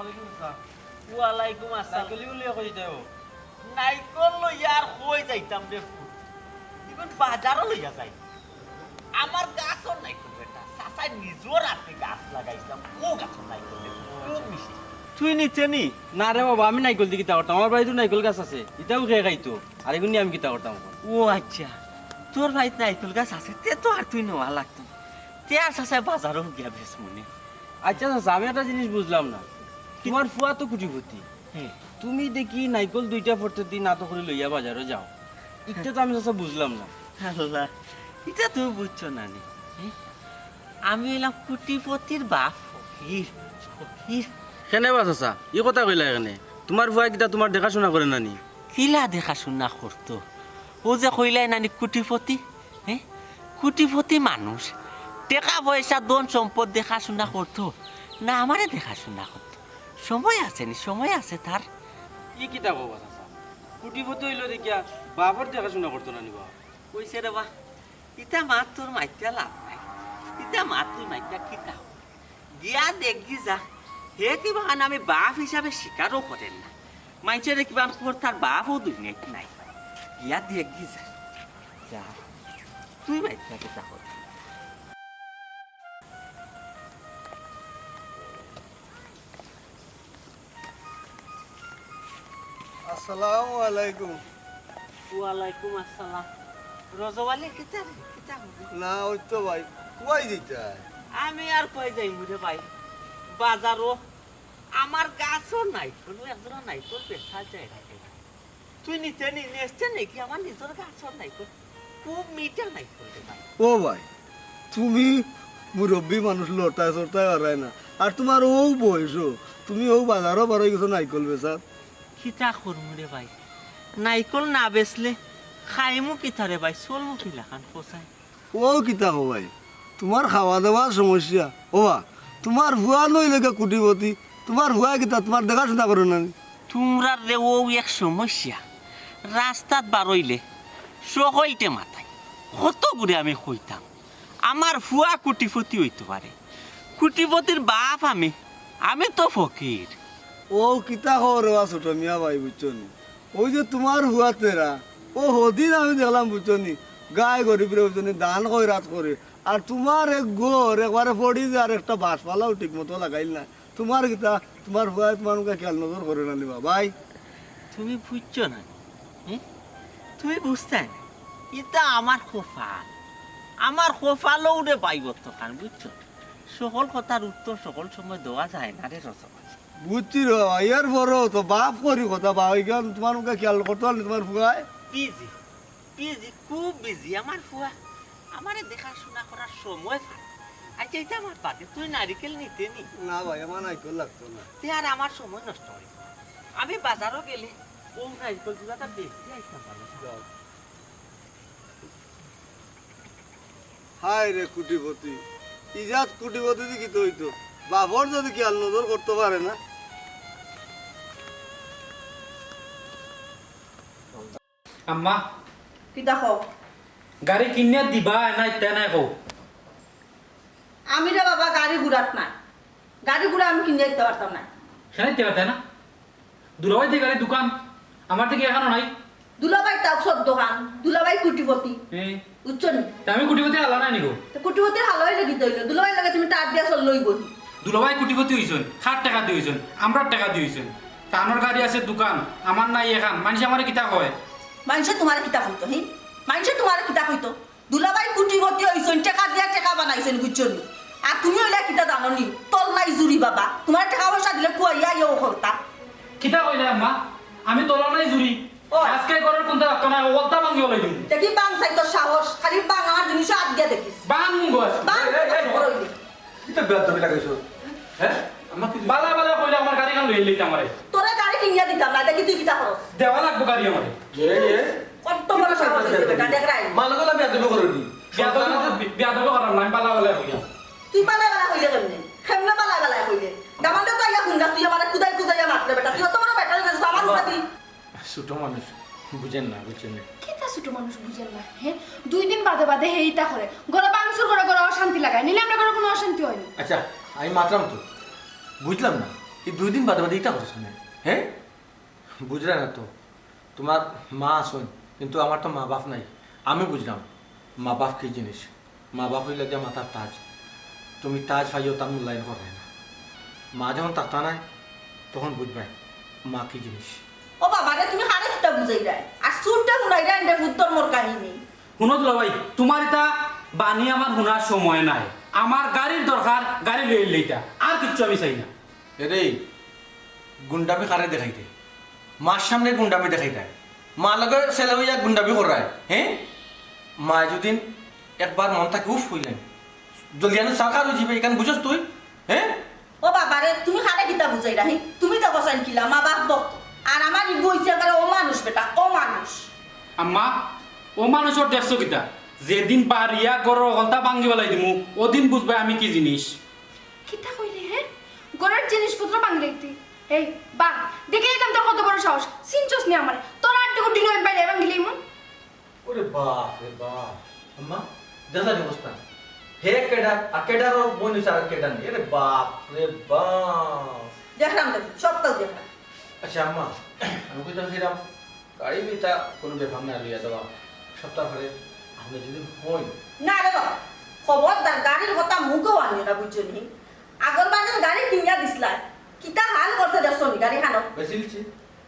আলাইকুম স্যার। ওয়ালাইকুম আসসালাম। সাইকেলি উলিয়ে কই যাও? নাইকল লইয়ার কই যাইতাম রে ফুল। ইভেন বাজারও লইয়া যাই। আমার গাছও নাইকল বেটা। চাচাই নিজর হাতে গাছ লাগাইছিলাম। ও গাছ নাইকল রে। খুব মিষ্টি। তুই নিচ্ছে নি? না রে বাবা, আমি নাইকল দি কিতা করতাম। আমার বাড়িতে নাইকল গাছ আছে, এটাও খেয়ে খাইতো। আর এগুলো নিয়ে আমি কিতা করতাম এখন? ও আচ্ছা, তোর বাড়িতে নাইকল গাছ আছে, তে তো আর তুই নেওয়া লাগতো। তে আর চাচাই বাজারও গিয়া বেশ মনে। আচ্ছা চাচা, আমি একটা জিনিস বুঝলাম না। তোমার ফুয়া তো কুটিপতি, হ্যাঁ, তুমি দেখি নাইকল দুইটা ফটো দিন নাতো করে লইয়া বাজারে যাও। এটা তো আমি চাচা বুঝলাম না। আল্লাহ, এটা তুমি বুঝছো না নি? হ্যাঁ? আমি এলাম কুটিপতির বাপ ফকির। ফকির কেনে বা চাচা, ই কথা কইলা এখানে? তোমার ফুয়া কিতা তোমার দেখাশোনা করে নানি? কিলা দেখাশোনা করতো? ও যে কইলাই নানি কুটিপতি, হ্যাঁ, কুটিপতি মানুষ টাকা পয়সা ধন সম্পদ দেখাশোনা করতো না আমারে দেখাশোনা করতো? সময় আছে নি? সময় আছে তার। ই কিতা কবা চাচা? কুটিপতি হইলো দেখিয়া বাপর দেখাশোনা করতো নানি বাবা? কইছে রে বা, ইটা মাত তোর মাইতা লাভ নাই। ইটা মাত তোর মাইতা কিতা গিয়া দেখি যা। হে কিবা আমি বাপ হিসাবে স্বীকারও করেন না। মানুষের কিবা তার বাপও দুনিয়াত নাই। গিয়া দেখি যা। যা তুই মাইতা কিতা কর। আসসালামু আলাইকুম। ওয়ালাইকুম আসসালাম। রজওয়ালি কিতা রে? কিতা হবি? না ওই তো ভাই কুয়াই দিতে আমি আর কই যাই মুরে ভাই, বাজারও আমার গাছও নাই, কোনো একজন নাই তোর বেচা যায় রাখে। তুই নিতে নিয়েছে নাকি? আমার নিজের গাছও নাই, খুব মিঠা নাই করতে ভাই। ও ভাই, তুমি মুরব্বী মানুষ লড়তায় চড়তায় হারায় না, আর তোমার ও বয়স, তুমি ও বাজারও বারো গেছো নাইকল বেচার। কিতা করমু রে ভাই, নাইকল না বেচলে খাইমু কিতা রে ভাই, চলমু কিলা খান পোষায়। ও কিতা কো ভাই, তোমার খাওয়া দাওয়ার সমস্যা। ও বা তোমার ভুয়া নইলে কুটিপতি, তোমার ভুয়া কিতা তোমার দেখাশোনা করো না? তোমরা রে ও এক সমস্যা। রাস্তাত বারইলে সকলতে মাথায় কত ঘুরে আমি কইতাম আমার ফুয়া কুটিপতি হইতে পারে। কুটিপতির বাপ আমি, আমি তো ফকির। ও কিতা খবর বা ছোট মিয়া ভাই, বুঝছো নি? ওই যে তোমার হুয়া তেরা, ও হদিন আমি দেখলাম, বুঝছো নি, গায়ে গরিব রে, বুঝছো নি, দান কই রাত করে। আর তোমার এক গোর একবারে পড়ি যে, আর একটা বাঁশপালাও ঠিক মতো লাগাইল না। তোমার কিতা, তোমার হুয়া তোমার মুখে খেয়াল নজর করে না নিবা ভাই। তুমি বুঝছো না? হ্যাঁ, তুমি বুঝতে না? এটা আমার কপাল, আমার কপালও রে পাইব তো কান, বুঝছো? সকল কথার উত্তর সকল সময় দেওয়া যায় না রে রসমালাই। বুঝছি রে বাবা, ইয়ার বড় তো বাপ করি কথা বা ওইখান তোমার মুখে খেয়াল করতে পারলি তোমার ফুয়ায়। বিজি, বিজি, খুব বিজি আমার ফুয়া। আমারে দেখাশোনা করার সময় পায়। আচ্ছা এটা আমার বাদে তুই নারিকেল নিতে নি? না ভাই, আমার নাইকল লাগতো না। তে আর আমার সময় নষ্ট হয়। আমি বাজারও গেলে ও নারিকেল দুটাটা বেশি আইতাম ভালো। হায় রে কুটিপতি, ইজাত কুটিপতি কি তো হইতো, বাপর যদি খেয়াল নজর করতে পারে না। আম্মা কি দেখো, গাড়ি কিনে দিবা না ইত্যা নাই কও? আমি রে বাবা গাড়ি ঘুরাত নাই, গাড়ি ঘুরা আমি কিনে দিতে পারতাম না। সেখানে দিতে পারতে না? দুলাভাই থেকে গাড়ি দোকান আমার থেকে এখানো নাই। দুলাভাই তাও সব দোকান, দুলাভাই কুটিপতি, বুঝছো নি? তা আমি কুটিপতি আলা নাই নিগো। তো কুটিপতির হালই লাগি তৈল, দুলাভাই লাগে তুমি টাট দিয়া চল লই বহি। দুলাভাই কুটিপতি হইছেন, 60 টাকা দিয়েছেন, আমরা টাকা দিয়েছেন। তানোর গাড়ি আছে দোকান, আমার নাই এখান। মানুষ আমার কিতা কয়? মানুষে তোমার কিতা হইতো, হি মানুষে তোমার কিতা হইতো। দুলাভাই কুটিপতি হইছেন, টাকা দিয়া টাকা বানাইছেন, বুঝছো নি? আর তুমি হইলা কিতা জানো নি? তল নাই জুরি বাবা, তোমার টাকা পয়সা দিলে কুয়াইয়া ইয়েও করতা। কিতা কইলে আম্মা? আমি তোলা নাই জুরি। ও। আজকে করার কোনটা রাখতো না, ওলটা ভাঙি ওলাই দিন। দেখি বাং চাই তোর সাহস, খালি বাং আমার জিনিস আট দিয়া দেখিস। বাং গছ। বাং বড় হইলি। কিতা বেয়াদবি লাগাইছো? হ্যাঁ? বালা বালা কইলে আমার গাড়ি খান লইলি আমারে। তোরা গাড়ি কিনিয়া দিতাম না, দেখি তুই কিতা করস। দেওয়া লাগবো গাড়ি আমারে। কত বড় সাহস হইছে বেটা, দেখ রাই। মালগুলা বেয়াদবি করনি। বিয়াদবি করার নাই, বালা বালা কইয়া। তুই বালাই বালাই হইলে কেমনে? কেমনে বালাই বালাই হইলে? দামানটা তো আইয়া গুন্ডা, তুই আমার কুদাই কুদাইয়া মারতে বেটা, তুই অত বড় বেটা হয়ে গেছিস, আমার উপরে তুই। ছোট মানুষ বুঝেন না, বুঝছেন না। কিতা ছোট মানুষ বুঝেন না, হ্যাঁ? 2 দিন বাদে বাদে হেইটা করে গলা বাংসুর করে অশান্তি লাগায়, নিলে আমরা কোনো অশান্তি হয়নি। আচ্ছা আমি মাত্রাম তো বুঝলাম না, এই 2 দিন বাদে বাদে এটা করছো না হ্যাঁ বুঝলে না তো তোমার মা আসুন কিন্তু আমার তো মা বাপ নাই আমি বুঝলাম মা বাপ কি জিনিস মা বাপ হইলে যে মাথার তাজ তুমি তাজ পাইও তার মূল্যায়ন করে না মা যখন তাতা নাই তখন বুঝবে মা কি জিনিস ও বাবা রে তুমি হারে কিতা বুঝাই রায় আর সুরটা শুনাই রায় এটা উত্তর মোর কাহিনী শুনো দুলাভাই তোমার এটা বাণী আমার শোনার সময় নাই আমার গাড়ির দরকার গাড়ি লই লইতা আর কিচ্ছু আমি চাই না এরে গুন্ডামি কারে দেখাই দেয় মার সামনে গুন্ডামি দেখাই দেয় মা লগে ছেলে হইয়া গুন্ডামি করায় হ্যাঁ মা যদি একবার মন থাকে উফ হইলেন জলদিয়ানো সাকার হয়ে যাবে এখানে বুঝস তুই হ্যাঁ ও বাবা রে তুমি হারে কিতা বুঝাই রাহি তুমি তো বসান কিলা মা বাপ বক আর আমার ইগো হইছে এবারে ও মানুষ বেটা ও মানুষ আম্মা ও মানুষের দেখছো কিতা যেদিন পারিয়া গরর গলতা ভাঙ্গি বেলাই দিমু ওদিন বুঝবে আমি কি জিনিস কিতা কইলি হ্যাঁ গড়ের জিনিসপত্র ভাঙলে একটি এই বাঘ দেখে দিতাম তোর কত বড় সাহস সিনচস নি আমার তোর 8 টাকা দিন বাইরে ভাঙলি মন ওরে বাপ রে বাপ আম্মা দেখা অবস্থা হে কেডা আর কেডার বোন হিসাবে কেডা নেই আরে বাপ রে বাপ দেখলাম দেখি সত্য দেখলাম আচ্ছা আম্মা আমি কইতাম সেরাম গাড়ি বিটা কোনো ব্যাপার না লিয়া দেওয়া সপ্তাহ পরে আপনি যদি হই না রে বাবা খবরদার গাড়ির কথা মুখও আনি না বুঝছো নি আগর বাজার গাড়ি কিনিয়া দিছলা কিতা হাল করতে দেখছো নি গাড়ি খানো বেশি লিছি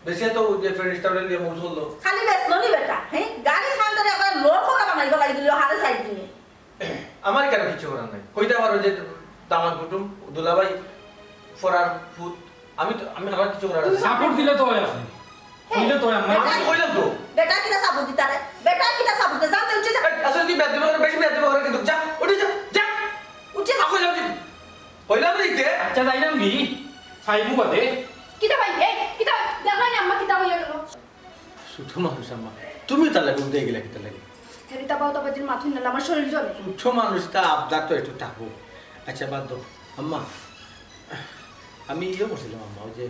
বেশি তো যে ফ্রেন্ড স্টাউডেন্ট দিয়ে মুখ চললো খালি বেসলো নি বেটা হ্যাঁ গাড়ি খান ধরে আবার লোড করা বানাইব লাগি দিল হারে সাইড দিয়ে আমার কেন কিছু করার নাই কইতে পারো যে দামার কুটুম দুলাভাই ফরার ফুট আমি আমার কিছু করার আছে সাপোর্ট দিলে তো হয় আছে দিলে তো হয় আম্মা আমি তো কইলাম তো বেটা কিটা সাবুত দিতারে বেটা কিটা সাবুত দে জানতে উঠে যা আসলে তুই ব্যাদ দেবে বেশি ব্যাদ দেবে কিন্তু যা উঠে যা যা উঠে যা আকো যাও কইলাম দিতে আচ্ছা যাইলাম কি ফাইবু বাদে কিতা ভাই এই কিতা দেখলা নি আম্মা কিতা হইয়া গেল শুধু মানুষ আম্মা তুমি তাহলে ঘুরতে গেলে কি তাহলে হেরিতা বাউ তবাজির মাথুন না আমার শরীর জ্বলে ছোট মানুষ তা আবদার তো একটু থাকবো আচ্ছা বাদ দাও আম্মা আমি ইয়ে করছিলাম আম্মা ওই যে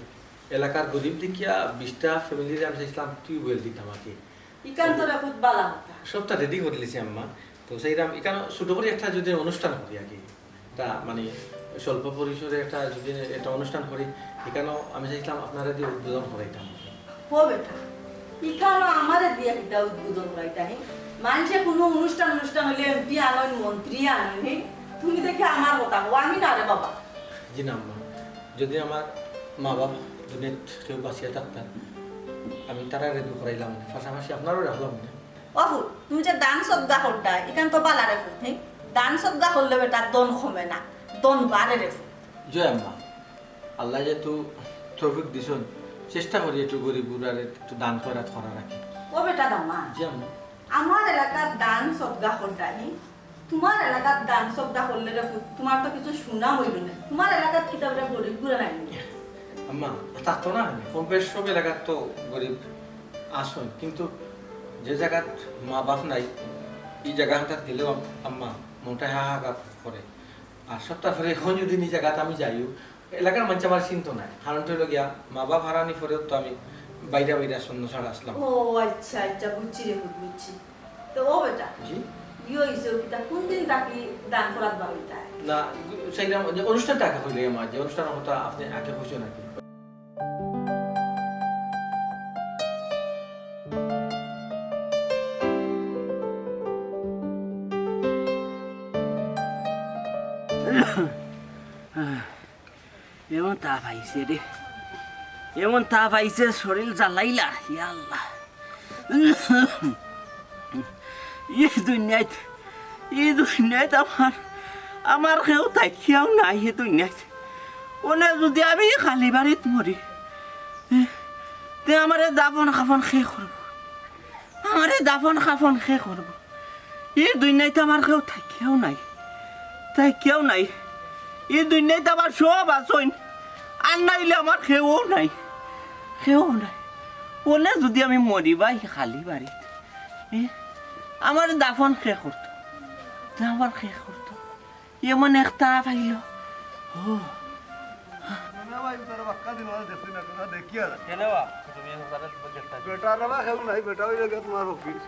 এলাকার গরিব দেখিয়া 20টা ফ্যামিলির আমি চাইছিলাম টিউবওয়েল দিতাম আমাকে ইকান তোরা খুব বালা কথা সবটা রেডি করে দিয়েছি আম্মা তো সেইরাম এখানে ছোট করে একটা যদি অনুষ্ঠান করি আর কি তা মানে স্বল্প পরিসরে একটা যদি একটা অনুষ্ঠান করি এখানেও আমি চাইছিলাম আপনারা দিয়ে উদ্বোধন করাইতাম ও বেটা ইকানো আমারে দিয়া কিটা উদ্বোধন করাইতা হে মানুষে কোনো অনুষ্ঠান হলে এমপি আনন মন্ত্রী আনন হে তুমি দেখে আমার কথা ও আমি না রে বাবা জি না আম্মা যদি আমার মা বাবা যদি কেউ বাঁচিয়ে থাকতেন আমি তারা রেডি করাইলাম না পাশাপাশি আপনারও রাখলাম না অফু তুমি যে দান সদ্গা করতা ইকান তো বালা রে ফুট হে দান সদ্গা করলে বেটা দন কমে না দন বাড়ে রে ফুট জয় আম্মা আল্লাহ যেহেতু তৌফিক দিছন চেষ্টা করি একটু গরিব গুড়ার একটু দান করা রাখি ও বেটা দামা জি আম্মা আমার এলাকার দান সদ্গা করতা হে তোমার এলাকার দান সদ্গা করলে রে ফুট তোমার তো কিছু শোনা হইল না তোমার এলাকার কিতাবটা গরিব গুড়া নাই আম্মা তা তো না কম বেশ সব এলাকার তো গরিব আসন কিন্তু যে জায়গাত মা বাপ নাই এই জায়গাটা দিলেও আম্মা মনটা হাহাকার করে আর সপ্তাহ ফেরে এখন যদি এই জায়গাতে আমি যাইও এলাকার মানুষ আমার চিন্তা নাই হারানটা হইল গিয়া মা বাপ হারানি পরেও তো আমি বাইরে শূন্য ছাড়া আসলাম ও আচ্ছা আচ্ছা বুঝছি রে ফুট বুঝছি তো ও বেটা জি ইয়ো ইসে কিতা কোন দিন তাকি দান করাত বাবিতা না সেইরকম যে অনুষ্ঠানটা আগে হইলে আমার যে অনুষ্ঠানের কথা আপনি আগে হয়েছে নাকি এমন তাপ আইছে রে এমন তাপ আইছে শরীর জ্বালাইলা ইয়া আল্লাহ এই দুনিয়াত আমার কেউ তাকিয়াও নাই এই দুনিয়াত ওনে যদি আমি খালি বাড়িত মরি তে আমারে দাফন খাফন শেষ করব আমারে দাফন খাফন শেষ করব এই দুনিয়াতে আমার কেউ তাকিয়াও নাই এই দুনিয়াতে আমার সব আসইন আর নাইলে আমার কেউ নাই ওনে যদি আমি মরি বাই খালি বাড়িত আমার দাফন শেষ করতো আমার শেষ করতো এমন একটা পাইল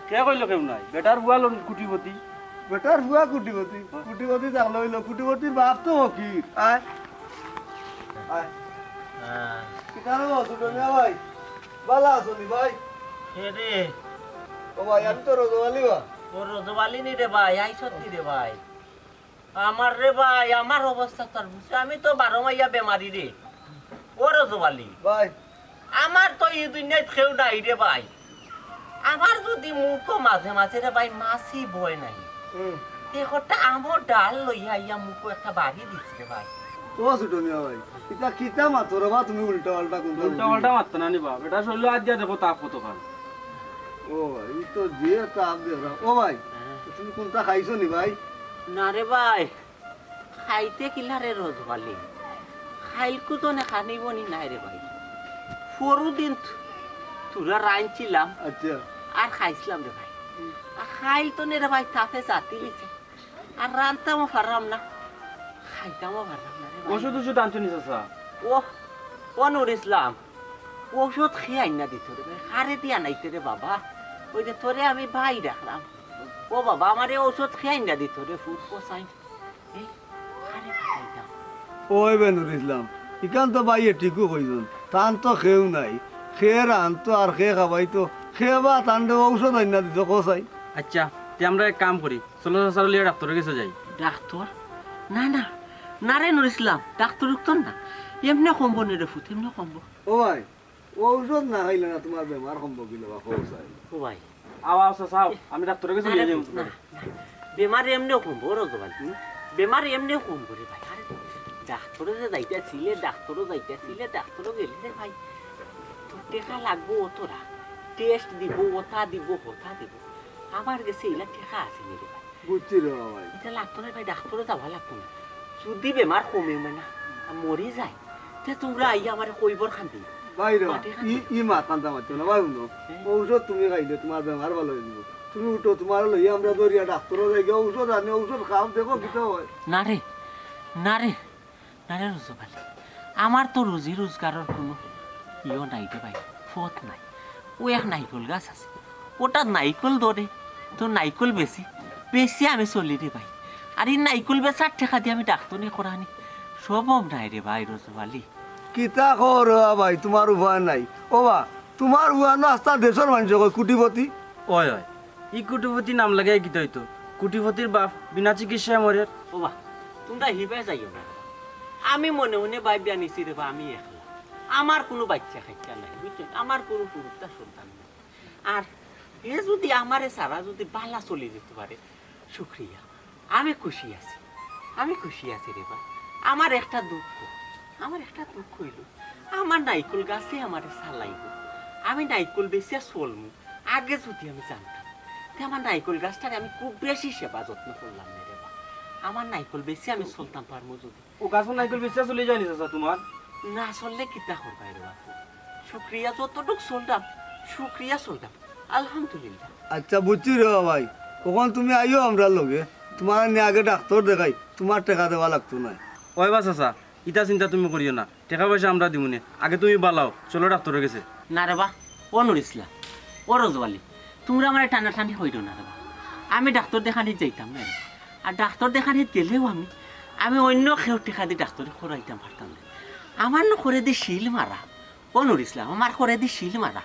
কে কইল কেউ নাই বেটার বুয়া লোন কুটিপতি বেটার হুয়া কুটিপতি থাকলে হইলো কুটিপতির বাপ তো ফকির আয় আয় কিতানো ছোট মিয়া ভাই ভালো আছো নি ভাই? রে ও ভাই আমি তো রোজওয়ালি বা। ও রোজবালি নি রে ভাই আই সত্যি রে ভাই আমার রে ভাই আমার অবস্থা তোর বুঝছো আমি তো 12 মাইয়া বেমারি রে ও রোজবালি ভাই আমার তো এই দুনিয়ায় কেউ নাই রে ভাই আমার যদি মুখো মাঝে মাঝে রে ভাই মাসি বয় নাই দেখোটা আমার ডাল লইয়া ইয়া মুখো একটা বাড়ি দিচ্ছে রে ভাই ও ছোট মিয়া ভাই এটা কিতা মাতর বা তুমি উল্টা পাল্টা কোনটা উল্টা পাল্টা মারতে না নি বাপ, এটা শরীরে আজ দিয়া দেখো তাপ কত খান। ও ভাই ই তো দিয়ে তাপ দেরা। ও ভাই তুমি কোনটা খাইছো নি ভাই? না রে ভাই খাইতে কিলা রে রোজবালি খাইলকু তো না খানিব নি নাই রে ভাই পরু দিন তুরা রাঁধছিলাম আচ্ছা আর খাইছিলাম রে ভাই আর খাইল তো নে রে ভাই তাপে জাতি লিছে আর রাঁধতামও পারলাম না খাইতামও পারলাম না রে ভাই ওষুধ ওষুধ আনছো নি চাচা? ও নুর ইসলাম ওষুধ খেয়ে আইনা দিত রে ভাই হারে দিয়া নাইতে রে বাবা ওই যে তোরে আমি ভাই রাখলাম ও বাবা আমার ওষুধ খেয়ে আইনা দিত রে ফুট পোসাই এই হারে খাইতাম ওই বেনুর ইসলাম ইকান তো ভাই ঠিকও কইজন তান তো খেউ নাই খেয়ে রানতো আর খেয়ে খাবাই তো খেয়ে বা তান ঔষধ আইনা দিত কসাই। আচ্ছা তে আমরা এক কাম করি, চলো চাচা লিয়ে ডাক্তারের কাছে যাই। ডাক্তার না না না রে নুর ইসলাম ডাক্তার উঠতন না এমনি কমবো নে রে ফুট এমনি কমবো ও ভাই ঔষধ না খাইলে না তোমার বেমার সম্ভব কিলো বা কসাই। ও ভাই আওয়া চাচা আমি ডাক্তারের কাছে লিয়ে যাই। না, বেমার এমনিও কমবো রোজবাল বেমার এমনিও কমবো রে ভাই আরে ডাক্তারও যে যাইতেছিলে ডাক্তারও গেলি রে ভাই তোর টেকা লাগবো তোরা টেস্ট দিব ওটা দিব হতা দিব আমার কাছে এগুলা টেকা আছে নি রে ভাই বুঝছি রে ভাই এটা লাগতো না ভাই ডাক্তারও যাওয়া লাগতো না যদি বেমার কমে না মরে যায় তে তোমরা আইয়া আমার কইবর খান্দি ভাই রে ই মা কান্দা মারছো না ভাই শুনো ঔষধ তুমি খাইলে তোমার বেমার ভালো হয়ে যাব। তুমি উঠো তোমার লইয়া আমরা দরিয়া ডাক্তারও যাই গিয়ে ঔষধ আনি ঔষধ খাও দেখো কিতা হয়। না রে না রে না রে রোজবাল আমার তো রুজি রোজগারের কোনো ইও নাই রে ভাই পথ নাই ও এক নাইকল গাছ আছে ওটা নাইকল ধরে তো নাইকল বেশি বেশি আমি চলি রে ভাই আর এই নাইকল বেচার টেকা দিয়ে আমি ডাক্তারি করানি সম্ভব নাই রে ভাই রোজবালি কিতা খবর ভাই তোমার উপায় নাই। ও বা তোমার উপায় না আস্তা দেশের মানুষ কয় কুটিপতি। ওই ওই ই কুটিপতি নাম লাগাই কি হইতো, কুটিপতির বাপ বিনা চিকিৎসায় মরে। ও বা তোমরা হিবে যাইও না আমি মনে মনে ভাবিয়া নিছি রে বা আমি একলা আমার কোনো বাচ্চা খাইতে নাই বুঝছেন আমার কোনো পুরুষটা সন্তান নাই আর এ যদি আমারে সারা যদি বালা চলে যেতে পারে শুক্রিয়া আমি খুশি আছি রে বা আমার একটা দুঃখ হইল আমার নাইকুল গাছে আমারে চালাইব আমি নাইকুল বেশি চলমু আগে যদি আমি জানতাম তে আমার নাইকুল গাছটাকে আমি খুব বেশি সেবা যত্ন করলাম না রে বা আমার নাইকুল বেশি আমি চলতাম পারবো যদি ও গাছ নাইকল বিশ্বাস চলে যায়নি চাচা তোমার? না চললে কিতা করবাই রে বাপু শুক্রিয়া যতটুক চলতাম আলহামদুলিল্লাহ আচ্ছা বুঝছি রে ভাই কখন তুমি আইও আমরা লগে তোমার নিয়ে আগে ডাক্তার দেখাই তোমার টাকা দেওয়া লাগতো না। ওই বা চাচা ইটা চিন্তা তুমি করিও না, টাকা পয়সা আমরা দিমুনে, আগে তুমি বালাও, চলো ডাক্তারের কাছে। না রে বা ও নুর ইসলাম ও রোজওয়ালি তোমরা আমার টানাটানি হইল না রে বা আমি ডাক্তার দেখানি যাইতাম না আর ডাক্তার দেখানি গেলেও আমি অন্য কেউ টেকা দিয়ে ডাক্তারে করাইতাম পারতাম না আমার না করে দিয়ে শিল মারা ও নুর ইসলাম আমার করে দিয়ে শিল মারা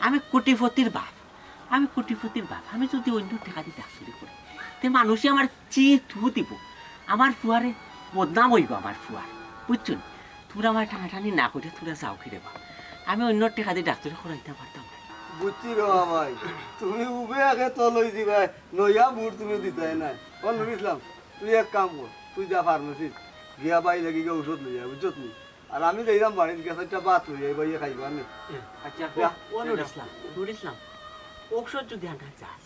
আমি কোটিপতির বাপ আমি যদি অন্য টেকা দিয়ে ডাক্তারি করি তে মানুষই আমার তু দিব আমার ফুয়ারে বদনাম হইব আমার ফুয়ার বুঝছো তোমরা আমার টানাটানি না করে তোমরা যাও ফিরে বা আমি অন্য টেকা দিয়ে ডাক্তারি করাইতে পারতাম না বুঝছি রে ভাই তুমি উবে আগে তো লই দিবা লইয়া বুট তুমি দিতাই না। ও নুর ইসলাম তুই এক কাম কর তুই যা ফার্মেসি গিয়া বাই লাগি গিয়ে ঔষধ লই যা বুঝছো তুমি আর আমি যাইলাম বাড়ির গেছে একটা বাত লই যাই বাইয়ে খাইবা আমি। আচ্ছা ও নুর ইসলাম ঔষধ যদি আনা যাস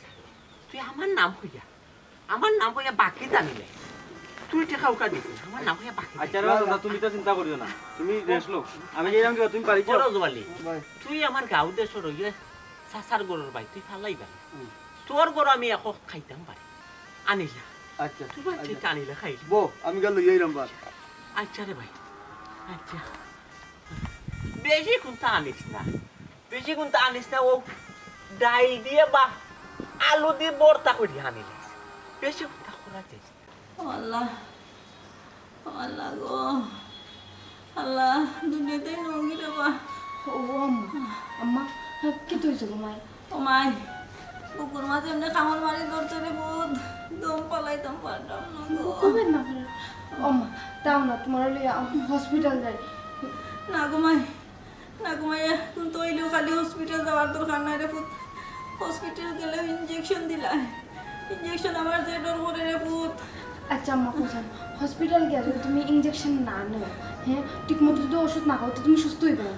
তুই আমার নাম হইয়া বাকি জানিলে তুই টেকা উকা দিছিস আমার নাম হইয়া বাকি আচ্ছা রে চাচা তুমি তো চিন্তা করিও না, তুমি রেস্ট লো, আমি যাইলাম কি তুমি বাড়ি যাও। রোজওয়ালি ভাই তুই আমার গাঁও দেশর হইলে চাচার গরুর বাই তুই ফালাইবা তোর গরু আমি এখন খাইতাম পারি আনিলা আচ্ছা তুই ঠিক আনিলে খাইলি বো আমি গেল লই আইলাম বাস। আচ্ছা রে ভাই আচ্ছা বেশি কোনটা আনিস না ও ডাইল দিয়ে বা আলু দিয়ে বর্তা করে আনিলে বেশি কোনটা করা যাইস আল্লাহ আল্লাহ গো আল্লাহ দুনিয়াতে নঙ্গি রে বা ও আম্মা আম্মা কি তুইছো গো মায়ের ও মাই বুকুর মাঝে এমনি কামড় মারি ধরছে রে বুধ দম পালাইতাম পারতাম না গো কবে না আম্মা তাও না তোমার হসপিটাল যাই না ঘুমাই না ঘুমাই তুমি তো এলেও খালি হসপিটাল যাওয়ার দরকার নাই রে পুত হসপিটাল গেলেও ইঞ্জেকশন দিলাই ইঞ্জেকশন আমার যে ডর করে রে পুত আচ্ছা আম্মা কোথায় হসপিটাল গিয়ে যদি তুমি ইঞ্জেকশন না নেও হ্যাঁ ঠিক মতো যদি ওষুধ না খাও তো তুমি সুস্থ হইবে না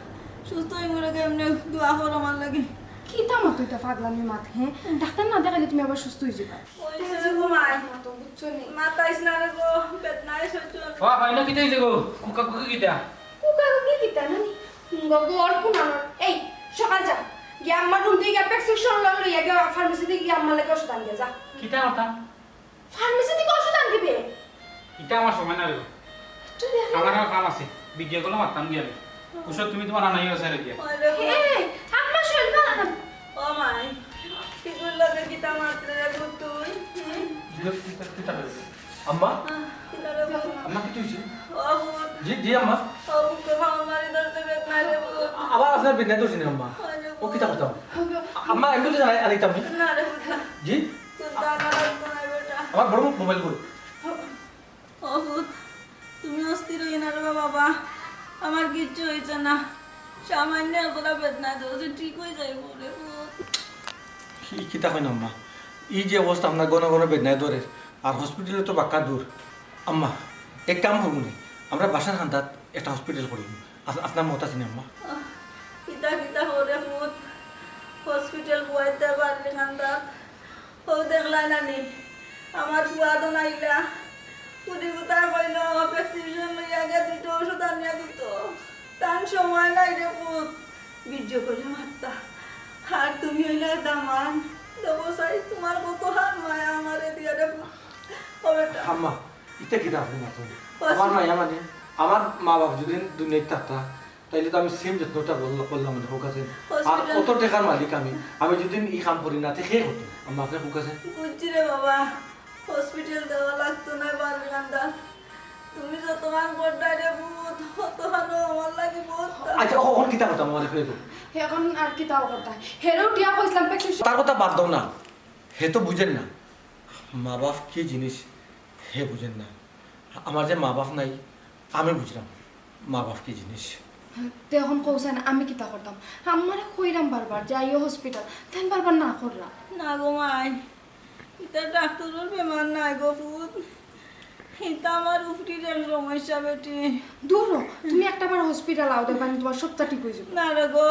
সুস্থ হয়ে মরে গে এমনি দোয়া কর আমার লাগে কি তামা তুই তা পাগলামি মাথা হ্যাঁ ডাক্তার না দেখালে তুমি আবার সুস্থ হয়ে যাবে ওইছে রে ঘুমাই তো বুঝছো নি মাতাইস না রে গো বেদনায় সহ্য ও ভাই না কিতে হইছে গো কুকা কুকা কিটা কুকা কি কিতা নানি গগো আর কুনানোর এই সকাল যা গিয়ে আমার রুম থেকে প্রেসক্রিপশন লইয়া গিয়ে ফার্মেসি থেকে গিয়ে আমার লাগে ওষুধ আনিয়ে যা কিটা কথা ফার্মেসি থেকে ওষুধ আন দিবে এটা আমার সময় না রে তুই দেখ আমার আর কাম আছে বিজ্ঞা গুলো মারতাম গিয়ে আমি ওষুধ তুমি তোমার আনাই আছে রেখে ওরে গো এই আম্মা শোন না ও মাই কিগুল লাগে কিতা মাত্রে রে গো তুই আম্মা কিতা রে গো আম্মা কি হইছে ও বুত জি জি আম্মা ও বুকে কামড় মারি ধরছে বেদনায় রে বুত আবার আপনার বিনা দোষ নেই আম্মা ও কি করতাম আম্মা এমনি তো জানাই আনিতাম না রে বুত জি তুই দানা লাগতো না বেটা আমার বড় মোবাইল কই ও বুত তুমি অস্থির হই না রে বাবা আমার কিচ্ছু হয়েছে না সামান্য একলা বেদনা ধরছে ঠিক হয়ে যাইব রে বুত কিতা কই না আম্মা এই যে অবস্থা আপনার গণ গণ বেদনায় ধরে আর হসপিটালে তো বাক্কা দূর আম্মা এক কাম করবো না আমরা বাসার খান্দাত একটা হসপিটাল করি আপনার মত আছে না আম্মা কিতা কিতা হরে ফুট হসপিটাল বইতে পারলি কান্দা ও দেখলা নানি আমার ফুয়াদ নাইলা পুরি কোথায় কইল প্রেসক্রিপশন লইয়া গে দুটো ওষুধ আনিয়া দিত তার সময় নাই রে ফুট বীর্য করে মারতা আর তুমি হইলে দামান দেবো সাই তোমার কত হাত মায়া আমারে দিয়া রে ফুট ও বেটা আম্মা এটা কিতা আপনি না আমার মায়া মানে আমার মা বাপ যদি দুনিয়ায় থাকতা তাইলে তো আমি সেম যত্নটা করলাম মানে হোক আছে আর কত টাকার মালিক আমি যদি এই কাম করি না থেকে হতো আম্মা আপনার হোক আছে বুঝছি রে বাবা হসপিটাল দেওয়া লাগতো না পারবি কান্দা তুমি যতক্ষণ করতে রে ভূত ততক্ষণ আমার লাগে বহুত আচ্ছা ওখান কিতা কথা আমাদের ফেলে এখন আর কি তাও কথা হেরেও টিয়া কইছিলাম প্রেসক্রিপশন তার কথা বাদ দাও না হে তো বুঝেন না মা বাপ কি জিনিস হে বুঝেন না আমার যে মা বাপ নাই আমি বুঝলাম মা বাপ কি জিনিস তে এখন কৌছে না আমি কিতা করতাম আমারে কইরাম বারবার যাইও হসপিটাল তেন বারবার না কররা না গো মাই এটা ডাক্তারের বেমার নাই গো ভূত এটা আমার উপরির সমস্যা বেটি দূর হ, তুমি একটাবার হসপিটাল আও দেখবা তোমার সবটা ঠিক হয়ে যাবে না রে গো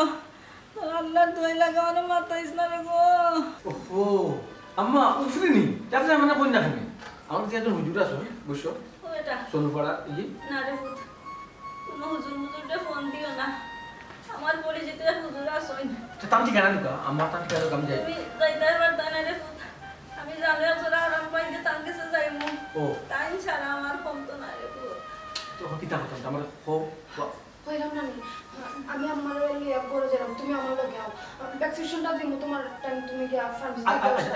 আল্লাহর দই লাগা আমার মাথাইস না রে গো ও আম্মা উফরিনি তাহলে মানে কই না তুমি আমার যে একজন হুজুর আছে বুঝছো ও এটা সোনুপাড়া এই না রে ভূত কোনো হুজুর মুজুরটা ফোন দিও না আমার পরিচিত হুজুর আসই তাম ঠিকানা দিকা আমার তাম ঠিকানা আমি যাই তুমি যাইতে পারতা না রে ভূত আমি জানি আসলে আরাম পাইতে তার কাছে যাইমু ও তাই ছাড়া আমার কমতো না রে ভূত তো কিতা কথা আমার হো কইরাম না নি আমি আমার লিয়া করে যাম তুমি আমার লগে আও প্রেসক্রিপশনটা দিমু তোমার টাইম তুমি গিয়া ফার্মেসি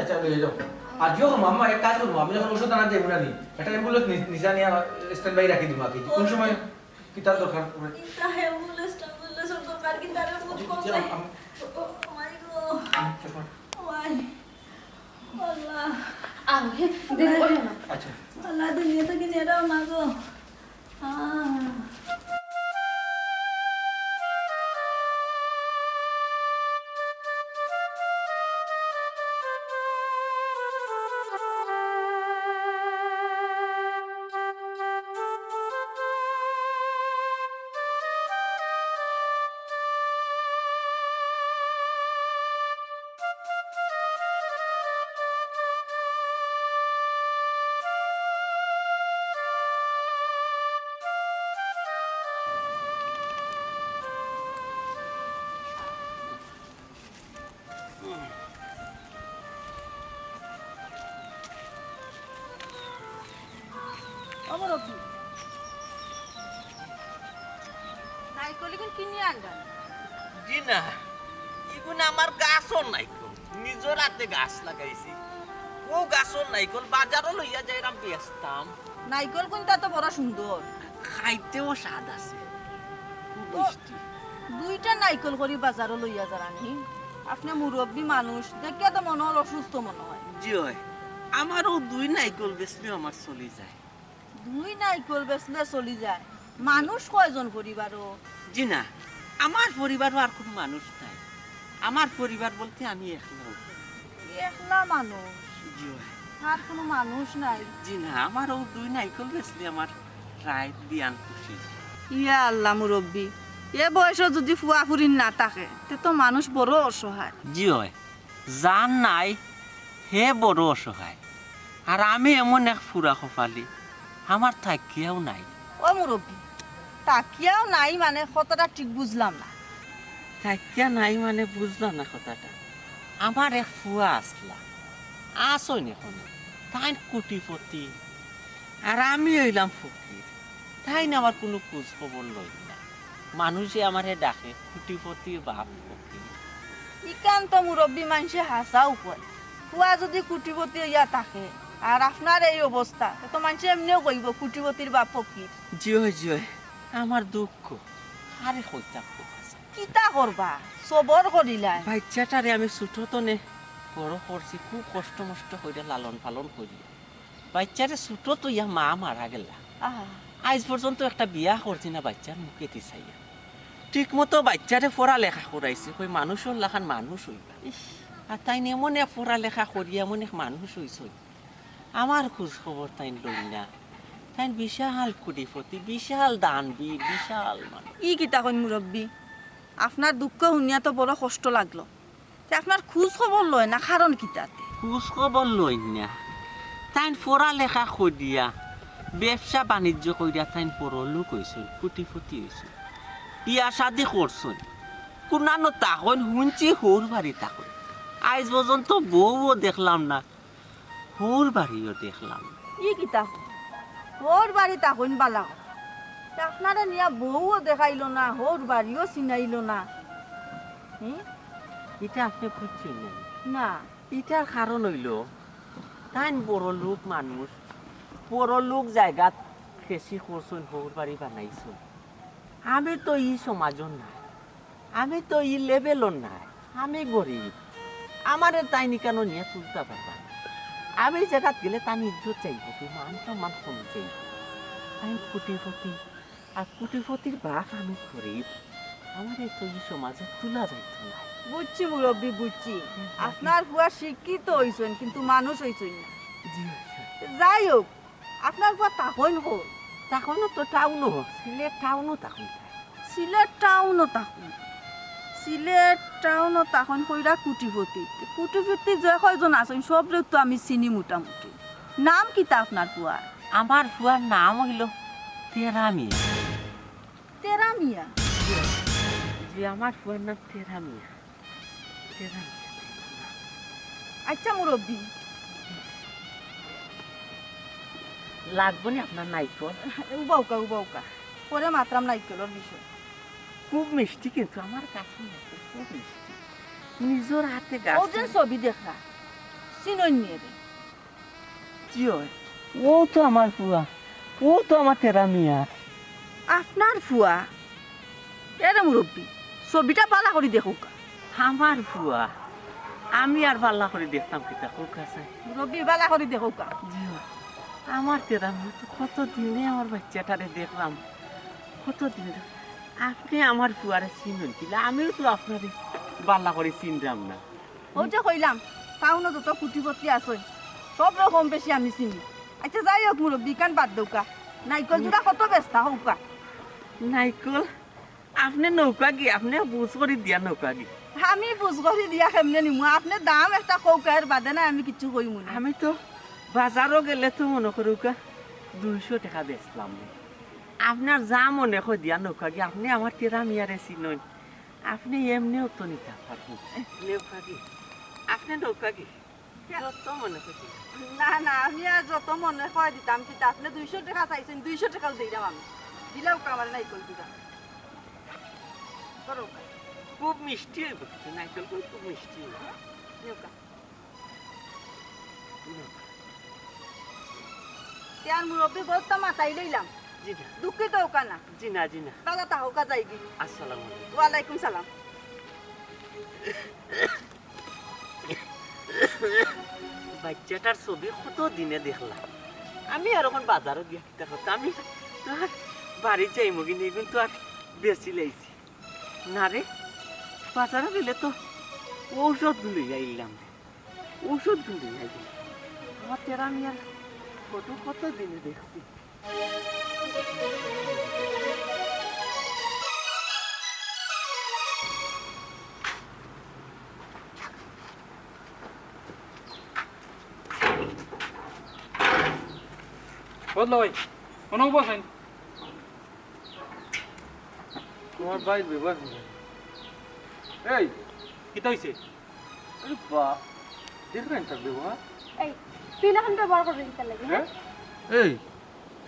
আচ্ছা লয়ে যাও আজও মাম্মা এক কাজ করবো আমি যখন ওষুধ আনা দেবো না নি একটা অ্যাম্বুলেন্স নিজা নিয়ে স্ট্যান্ড বাই রাখি দিব আগে কোন সময় কিতার দরকার পড়ে ইতা অ্যাম্বুলেন্স ওর দরকার কি তারে ভূত করছে ও মাই গো ও মাই আল্লাহ আও হে দেরি করিও না আচ্ছা আল্লাহ দুনিয়া থেকে নেড়াও না গো আমার কি নাইকল এখন কিনে আনবেন জি না ইগুন আমার গাছও নাইকল নিজের হাতে গাছ লাগাইছি ও গাছও নাইকল বাজারও লইয়া যাইরাম বেচতাম নাইকল কোনটা তো বড় সুন্দর খাইতেও স্বাদ আছে মিষ্টি দুইটা নাইকল করি বাজারও লইয়া যারানি আপনি মুরব্বী মানুষ দেখে তো মনে হল অসুস্থ মনে হয় জি হয় আমারও 2 নাইকল বেচলেও আমার চলি যায় দুই নাইকল বেচলে চলি যায় মানুষ কয়জন পরিবারও জি না আমার পরিবারও আর কোনো মানুষ নাই আমার পরিবার বলতে আমি একলা একলা মানুষ জি হয় আর কোনো মানুষ নাই জি না আমারও 2 নাইকল বেচলে আমার রায় বিয়ান খুশি ইয়া আল্লাহ মুরব্বী এ বয়সে যদি ফুয়া ফুরিন না থাকে তে তো মানুষ বড় অসহায় জি হয় যার নাই হে বড় অসহায় আর আমি এমন এক ফুরা কপালি আমার থাকিয়াও নাই ও মুরব্বী তাকিয়াও নাই মানে কতটা ঠিক বুঝলাম না থাকিয়া নাই মানে বুঝলাম না কথাটা আমার এক ফুয়া আসলা আসই এখন তাই কোটিপতি আর আমি হইলাম ফকির তাই না আমার কোনো খোঁজ খবর লই না মানুষে আমারে ডাকে কোটিপতির বাপ ফকির ইকান্ত মুরব্বী মানুষে হাসাও কয় ফুয়া যদি কুটিপতি ইয়া থাকে আর আপনার এই অবস্থা তো মানুষে এমনিও কইব কুটিপতির বাপ ফকির জিয় আমার দুঃখ আরে কইতা কিতা করবা সবর করিলা বাচ্চাটারে আমি ছোট তনে বড় করছি খুব কষ্ট মষ্ট করে লালন পালন করি বাচ্চারে ছোট তো ইয়া মা মারা গেলা আজ পর্যন্ত একটা বিয়া করছি না বাচ্চার মুখে চাইয়া ঠিক মতো বাচ্চারে পড়ালেখা করাইছি কই মানুষের লাখান মানুষ হইবা আর তাই এমন এক পড়ালেখা করি এমন এক মানুষ হইছ আমার খোঁজ খবর তাই লই না তাই বিশাল কোটিপতি বিশাল দানবীর বিশাল মানুষ ই কিতা কইন মুরব্বী আপনার দুঃখ শুনিয়া তো বড় কষ্ট লাগলো তে আপনার খোঁজ খবর লয় না কারণ কিতাতে খোঁজ খবর লই না তাই পড়ালেখা করিয়া ব্যবসা বাণিজ্য করিয়া তাই পড়লোক হয়েছিল কোটিপতি হয়েছিল বিয়া শাদি করছেন কোনানো তখন শুনছি হোর বাড়ি তখন আজ পর্যন্ত বউও দেখলাম না হোর বাড়িও দেখলাম না ই কিতা হোর বাড়ি তখন বালা আপনারা নিয়া বউও দেখাইলো না হোর বাড়িও চিনাইলো না এটা আপনি বুঝছেন না না এটার কারণ হইল তাই বড় লোক মানুষ বড় লোক জায়গাত খেসি করছেন হোর বাড়ি বানাইছেন আমি তো ই সমাজও নাই আমি তো ই লেভেলও নাই আমি গরিব আমার তাই কেন নিয়ে তুলতে পারবা না আমি জায়গাত গেলে তার ইজ্জত চাইব কি মান সম্মান কম চাইব আমি কোটিপতি আর কোটিপতির বাপ আমি গরিব আমার তো ই সমাজে তোলা যাইত না বুঝছি মুরব্বী বুঝছি আপনার ফুয়া শিক্ষিত হইছেন কিন্তু মানুষ হইছেন না জি যাই হোক আপনার ফুয়া তখন হোক তখনও তো টাউনও সিলেট টাউনও তখন সিলেট টাউনও তখন সিলেট টাউনও তখন কইরা কুটিপতি কুটিপতি যে কয়জন আছেন সব তো আমি চিনি মোটামুটি নাম কিতা আপনার ফুয়া আমার ফুয়ার নাম হইল তেরামিয়া তেরামিয়া যে আমার ফুয়ার নাম তেরামিয়া আচ্ছা মুরব্বী লাগবো না আপনার নাইকল উবাউকা পরে মাত্রাম নাইকলের বিষয় খুব মিষ্টি কিন্তু আমার কাছে খুব মিষ্টি নিজের হাতে গাছ ও যে ছবি দেখা চিনই নিয়ে রে কি হয় ও তো আমার ফুয়া ও তো আমার তেরামিয়া আপনার ফুয়া এরে মুরব্বী ছবিটা পালা করে দেখো আমার ফুয়া আমি আর পাল্লা করে দেখতাম কিতা খুব কাছে মুরব্বী পালা করে দেখো আমার তেরামিয়া তো কত দিনে আমার বাচ্চাটারে দেখলাম কত দিন আপনি আমার ফুয়ারে চিনুন কিনা আমিও তো আপনার পাল্লা করে চিনতাম না ও যে কইলাম টাউনে যত কুটিপতি আছে সব রকম বেশি আমি চিনি আচ্ছা যাই হোক মুরব্বী কান বাদ দৌকা নাইকল জোড়া কত ব্যস্ত হৌকা নাইকল আপনি নৌকা কি আপনি বুঝ করে দিয়া নৌকা কি আমি বুঝ করে দিয়া কেমনে নিমু আপনি দাম একটা কৌকায়ের বাদে না আমি কিছু কইমু না আমি তো বাজারও গেলে তো মনে করুকা 200 টাকা বেচলাম আপনার যা মনে হয় দিয়া নৌকা কি আপনি আমার তেরামিয়ারে চিনুন আপনি এমনিও তো নিতে পারবেন নৌকা কি আপনি নৌকা কি যত মনে করছি না না আমি আর যত মনে হয় দিতাম কিন্তু আপনি 200 টাকা চাইছেন 200 টাকাও দিলাম আমি দিলেও কামার নাইকল দিলাম করো খুব মিষ্টি হইব নাইকল খুব মিষ্টি হইব নৌকা তার মুরব্বী বহুত মাথায় লইলাম জি না দুঃখিত হোকা না জি না জি না তাহলে তা হোকা যাইবি আসসালামু আলাইকুম ওয়ালাইকুম সালাম বাচ্চাটার ছবি কত দিনে দেখলাম আমি আর এখন বাজারও গিয়া কিতা করতে আমি তো আর বাড়ি যাইমো কিন্তু এখন তো আর বেশি লাইছি না রে বাজারে গেলে তো ঔষধগুলো আইলাম ঔষধগুলো আইলাম আমার তেরা আমি আর কত দিনে দেখছি বদলো ভাই কোনো বসেন তোমার ভাই ব্যবহার এই কিতা হইছে আরে বাপ দেখলেন তার ব্যবহার এই তুই না এখন ব্যবহার করে দিতে লাগে হ্যাঁ এই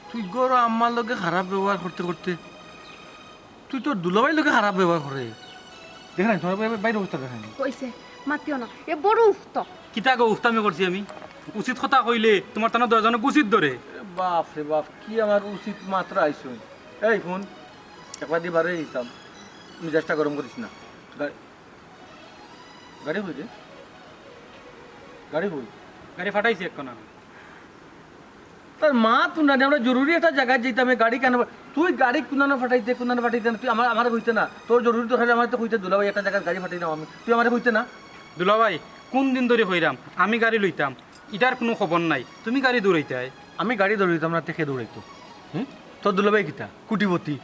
তুই গরো আম্মার লগে খারাপ ব্যবহার করতে করতে তুই তোর দুলাভাইয়ের লগে খারাপ ব্যবহার করে দেখেন তোমার বাইরে অবস্থা দেখেন কইছে মাতিও না এ বড় উফত কিতা গো উফতামি করছি আমি উচিত কথা কইলে তোমার টানা দশজনে গুছিত ধরে বাপ রে বাপ কি আমার উচিত মাত্রা আইসো এই ফোন একবার দিয়ে বারে দিতাম মেজাজটা গরম করিস না গাড়ি হই রে গাড়ি হই গাড়ি ফাটাইছি এক কোনা তার মা তুই না আমরা জরুরি একটা জায়গায় যেতাম গাড়ি কেন তুই গাড়ি কুনানো ফাটাইতে তুই আমার হইতে না তোর জরুরি তো আমার তো হইতে দুলাভাই একটা জায়গায় গাড়ি ফাটাই নাও আমি তুই আমার হইতে না দুলা ভাই কোন দিন ধরে হইরাম আমি গাড়ি লইতাম ইটার কোনো খবর নাই তুমি গাড়ি দৌড়াইতে আয় আমি গাড়ি দৌড়াইতাম না দেখে দৌড়াইতো তোর দুলাভাই কিতা কুটিপতি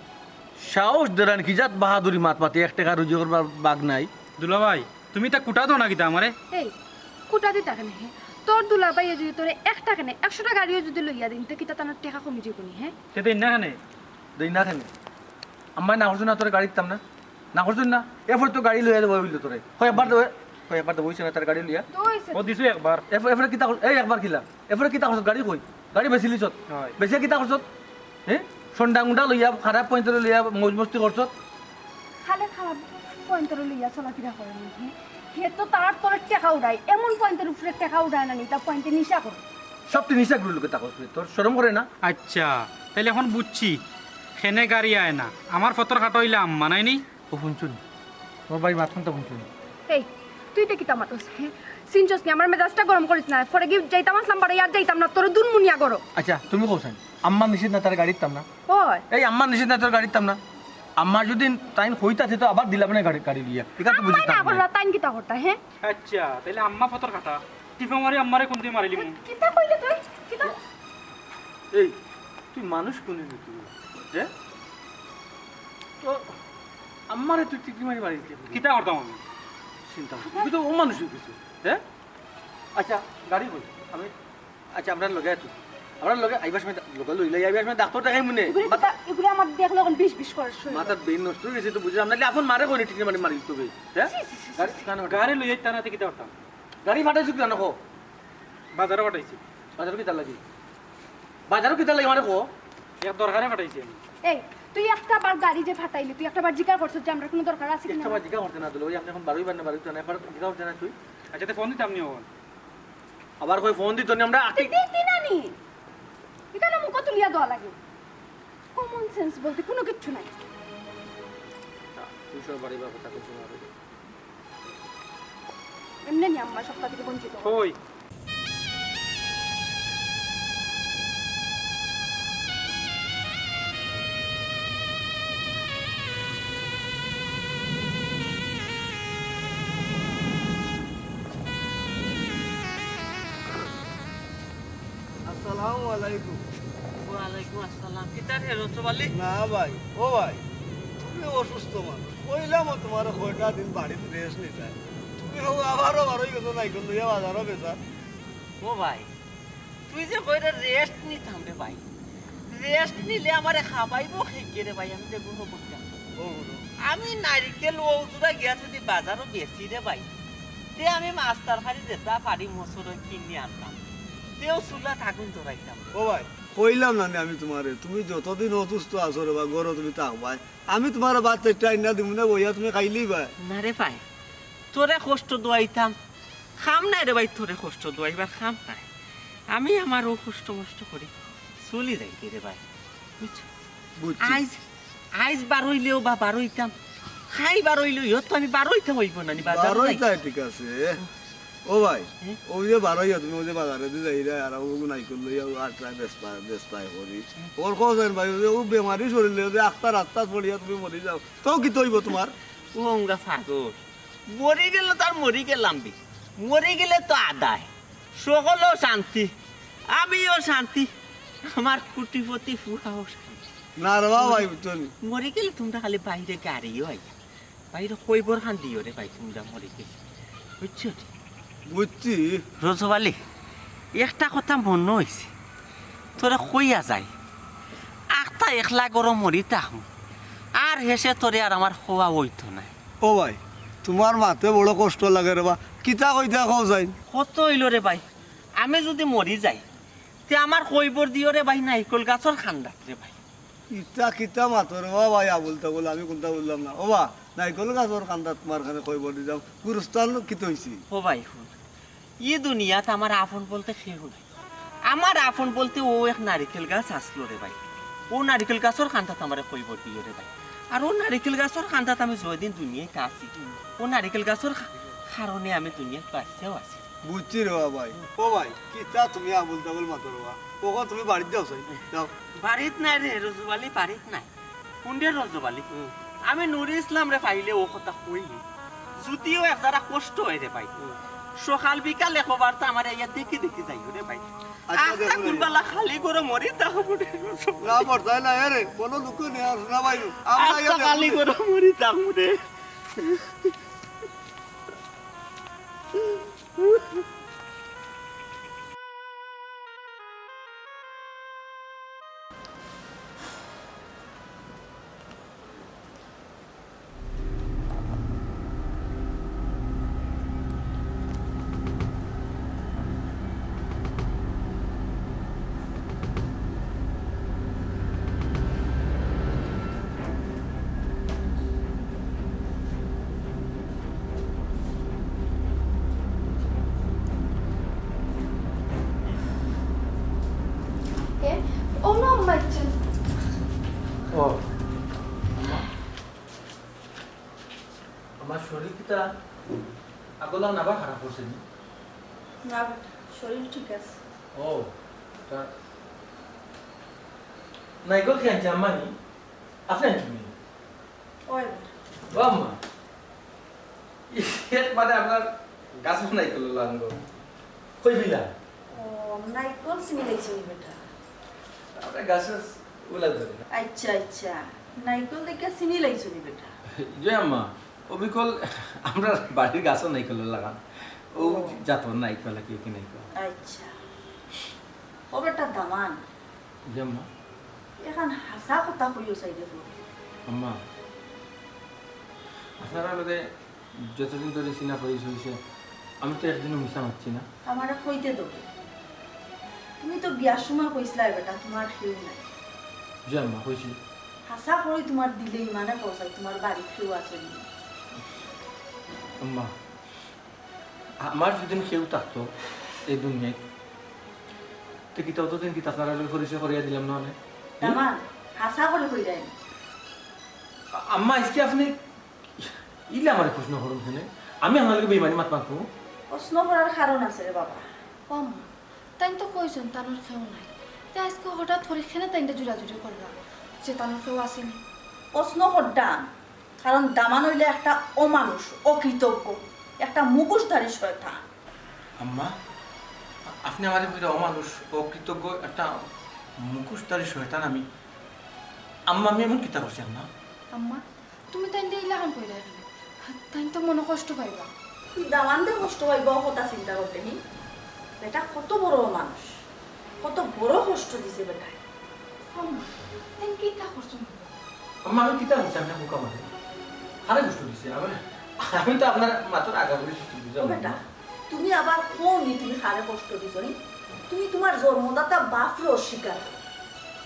সাহস দেরান কি জাত বাহাদুরি মাত পাতি 1 টাকা রুজি করবার বাগ নাই দুলা ভাই তুমি তা কুটা দো না কিতা আমারে এই কুটা দি টাকা নেই তোর দুলাবাই যদি তোরে 1 টাকা নেই 100 টাকা গাড়িও যদি লইয়া দিন তো কিতা তানোর টাকা কমি যাবো নি হ্যাঁ সেটা ইন্নাখানে দেই না কেন আম্মা না করছো না তোর গাড়ি দিতাম না করছো না এরপর তো গাড়ি লইয়া দেবো বললো তোরে হয় একবার তো বইছে না তার গাড়ি লইয়া দইছে ও দিছো একবার এরপরে কিতা এই একবার কিলা এরপরে কিতা করছ গাড়ি কই গাড়ি বেশি লিছত হয়। বেশি কিতা করছ হ্যাঁ সন্ডা গুন্ডা লইয়া খারাপ পয়েন্টে লইয়া মৌজ মস্তি করছ খালে খারাপ পয়েন্টের লইয়া চলাফেরা করে নি হ্যাঁ হে তো তার তোর টাকা উড়াই এমন পয়েন্টের উপরে টাকা উড়ায় না নি তা পয়েন্টে নিশা করে সব তুই নিশা গুলো লোকে তা করছিস তোর শরম করে না আচ্ছা তাহলে এখন বুঝছি খেনে গাড়ি আয় না আমার ফতর খাটো হইলে আম্মা নাইনি ও শুনছুন তোমার বাড়ি মাঝখান তো শুনছুন এই তুই তো কিতা মাতস হ্যাঁ সিনচস নি আমার মেজাজটা গরম করিস না পরে গিয়ে যাইতাম আসলাম বাড়ি আর যাইতাম না তোর দুনমুনিয়া করো আচ্ছা তুমি কোথায় আম্মা নিষেধ না তার গাড়ি দিতাম না ওই এই আম্মা নিষেধ না তোর গাড়ি দিতাম না আম্মা যদি টাইম হইতাছে তো আবার দিলাম না গাড়ি লিয়া এটা তো বুঝিস না করলা তাইন কিতা করতা হ্যাঁ আচ্ছা তাহলে আম্মা ফতর খাটা টিপে মারি আম্মারে কোন দিয়ে মারিলি কিতা কইলে তুই কিতা এই তুই মানুষ কোনে তুই হ্যাঁ তো আম্মারে তুই টিকি মারি মারি কিতা করতাম আমি চিন্তা তুই তো ও মানুষ হইছিস হ্যাঁ আচ্ছা গাড়ি কই আমি আচ্ছা আমরা লগে আছি আমরা লগে আইবার সময় লগে লইলাই আইবার সময় ডাক্তার দেখাই মনে এগুলো আমার দেখলো এখন 20 করে শুই মাথার বেইন নষ্ট হয়ে গেছে তো বুঝলাম না আপন মারে কই টিকি মারি মারি তো হ্যাঁ গাড়ি কান গাড়ি লই যাইতা না কিতা করতাম গাড়ি ফাটাইছো কেন কো বাজারে পাঠাইছি বাজারও কি তার লাগি বাজারও কি তার লাগি মানে কো এক দরকারে পাঠাইছি আমি এই তুই একটা বার গাড়ি যে ফাটাইলি তুই একটা বার জিজ্ঞাসা করছিস যে আমরা কোনো দরকার আছে কিনা একটা বার জিজ্ঞাসা করতে না দিল ওই আপনি এখন বারোই বার না বারোই তো না একবার জিজ্ঞাসা করতে না তুই আচ্ছা তো ফোন দিতাম নি ওন আবার কই ফোন দিত নি আমরা তুই দিতি না নি এটা না মুখ তুলিয়া দেওয়া লাগে কমন সেন্স বলতে কোনো কিচ্ছু নাই তুই সব বাড়ি বা কথা কইছ না এমনি নি আমরা সপ্তাহ থেকে বঞ্চিত কই আসসালামু আলাইকুম ওয়ালাইকুম আসসালাম কিতার হেরো চবালি না ভাই ও ভাই তুমি অসুস্থ মানুষ কইলাম তোমার কয়টা দিন বাড়িতে রেস্ট নিতে তুমি আবারও বারোই গেছো নাই কিন্তু বাজারও বেচা ও ভাই তুই যে কইরা রেস্ট নিতাম রে ভাই রেস্ট নিলে আমারে খাবাইবো খেয়ে রে ভাই আমি দেখবো বুঝলাম ও গুরু আমি নারিকেল ওজুরা গিয়া যদি বাজারও বেশি রে ভাই তে আমি মাছ তরকারি যেটা পারি মসুর কিনে আনতাম তেও চুলা থাকুন ধরাইতাম ও ভাই কইলাম না আমি তোমারে তুমি যতদিন অসুস্থ আছো রে বা গরো তুমি থাকবাই আমি তোমার বাচ্চা টাইম না দিব না বইয়া তুমি খাইলেই ভাই না রে ভাই তোরে কষ্ট দোয়াইতাম খাম নাই রে ভাই তোরে কষ্ট দোয়াইবার খাম নাই আমি আমার ও কষ্ট মষ্ট করি চলি যাইতে রে ভাই বুঝছো বুঝছি। আইজ আইজ বারইলেও বা বারইতাম খাই বারইলেও ইহত তো আমি বারইতাম হইব না নি বাজার বারোই তাই ঠিক আছে ও ভাই ওই যে বারোই তুমি ওই যে বাজারে দিয়ে যাই রে আর ও নাইকল লইয়া আটটা বেসপাই করি ওর কোসেন ভাই ও বেমারি শরীরে যে আস্তা রাস্তা পড়িয়া তুমি মরি যাও তো কি তৈব তোমার ওঙ্গা ফাগর মরি গেলে তার মরি গেলাম বি মরি গেলে তো আদায় সকলেও শান্তি আমিও শান্তি আমার কুটিপতি ফুয়াও শান্তি না রে ভাই বুঝছো নি মরি গেলে তোমরা খালি বাইরে গাড়িও আইয়া বাইরে কইবর খান দিও রে ভাই তোমরা মরি গেলে বুঝছো বুঝছি রজবালি একটা কথা মনে হয়েছে তোরা কইয়া যায় আখটা একলা গরম মরি তাহম আর হেসে তোরে আর আমার খোয়া হইতো না ও ভাই তোমার মাতে বড় কষ্ট লাগে রে বা কিতা কইতা খাও যাই কত হইল রে ভাই আমি যদি মরি যাই তে আমার কইবর দিও রে ভাই নাইকল গাছর খান্ডা রে ভাই ইটা কিতা মাতর ও ভাই আবুল তাবুল আমি কোনটা বললাম না ও বা নাইকল গাছর কান্দা তোমার খানে কইব দি যাও গুরুস্থান কিতা হইছি ও ভাই শুন ই দুনিয়াত আমার আপন বলতে কেউ নাই আমার আপন বলতে ও এক নারিকেল গাছ আসলো রে ভাই ও নারিকেল গাছর খান্দাত আমার কইবর দিও রে ভাই আর ও নারিকেল গাছর খান্দাত আমি যদিন দুনিয়ায় আছি ও নারিকেল গাছর কারণে আমি দুনিয়ায় বাঁচতেও আছি বুঝছি রে ভাই ও ভাই কিতা তুমি আবুল তাবুল মাতর বা ও তুমি বাড়িতে যাও চাই যাও বাড়িত নাই রে রজবালি বাড়িত নাই কোনদের রজবালি আমি নুরি ইসলাম রে পাইলে ও কথা কইনি যদিও একজারা কষ্ট হয় রে ভাই সকাল বিকাল একবার তো আমার ইয়া দেখি দেখি যাই রে ভাই আচ্ছা, আজকে দেখুন রে। কুলবালা খালি করে মরি তা হবো রে না পড়তাই না রে কোনো দুঃখ নেই আর না ভাই আমরা আজকে খালি করে মরি তা হবো রে ও না মাইচেন ও আমার শরীর কিটা আগলা নাবা খারাপ করছে নি না শরীর ঠিক আছে ও তা নাইকল খেয়েছে আম্মা নি আপনি তুমি ওই ও আম্মা এর মানে আপনার গাছ নাইকল লাঙ্গ কই বিলা ও নাইকল চিনি লাইছি বেটা আপনার গাছ উলা ধরে না আচ্ছা আচ্ছা নাইকল দেখে চিনি লাইছি বেটা জয় আম্মা অবিকল আমরা বাড়ির গাছও নাইকল লাগান ও জাত নাইকল কি নাইকল আচ্ছা ও বেটা দামান জয় আম্মা এখন হাসা কথা কইও চাইলে তো আম্মা আপনারা লোকে যতদিন ধরে চিনা পরিচয় হয়েছে আমি তো একদিনও মিশা মারছি না আমারে কইতে দেবে তুমি তো বিয়ার সময় কইছিলা বেটা তোমার কেউ নাই জয় আম্মা কইছি হাসা করে তোমার দিলে মানে পৌঁছাই তোমার বাড়ি কেউ আছে নি আম্মা আমার যদি কেউ থাকতো এই দুনিয়ায় তো কি ততদিন কি আপনারা লোক পরিচয় করিয়া দিলাম না হলে দামান হাসা করে কই দেয় আম্মা আজকে আপনি ইলে আমার প্রশ্ন করুন এখানে আমি আপনাদেরকে বেমানি মাত মাতবো প্রশ্ন করার কারণ আছে রে বাবা ও মা তাই তো কইছেন তানোর কেউ নাই তাই আজকে হঠাৎ পরীক্ষা তাইনটা জুড়াজুড়ি করলাম যে তানোর কেউ আসেনি প্রশ্ন করতাম কারণ দামান হইলে একটা অমানুষ অকৃতজ্ঞ একটা মুখোশধারী শয়তান আম্মা আপনি আমাদের বইটা অমানুষ অকৃতজ্ঞ একটা মুখোশধারী শয়তান আমি আম্মা আমি এমন কিতা করছি আম্মা আম্মা তুমি তাইনটা ইলাকান কইরা এখানে তাইন তো মনে কষ্ট পাইবা দামান দে কষ্ট পাইব কথা চিন্তা করতে নি বেটা কত বড় মানুষ কত বড় কষ্ট দিছে বেটা আম্মা তাইন কি তা করছেন আম্মা আমি কিতা করছি আপনার মুখ আমাদের হারে কষ্ট দিচ্ছি আমি তো আপনার মাত্র আগা বলে ও বেটা তুমি আবার কোনি তুমি হারে কষ্ট দিছো নি তুমি তোমার জন্মদাতা বাপরে অস্বীকার করো।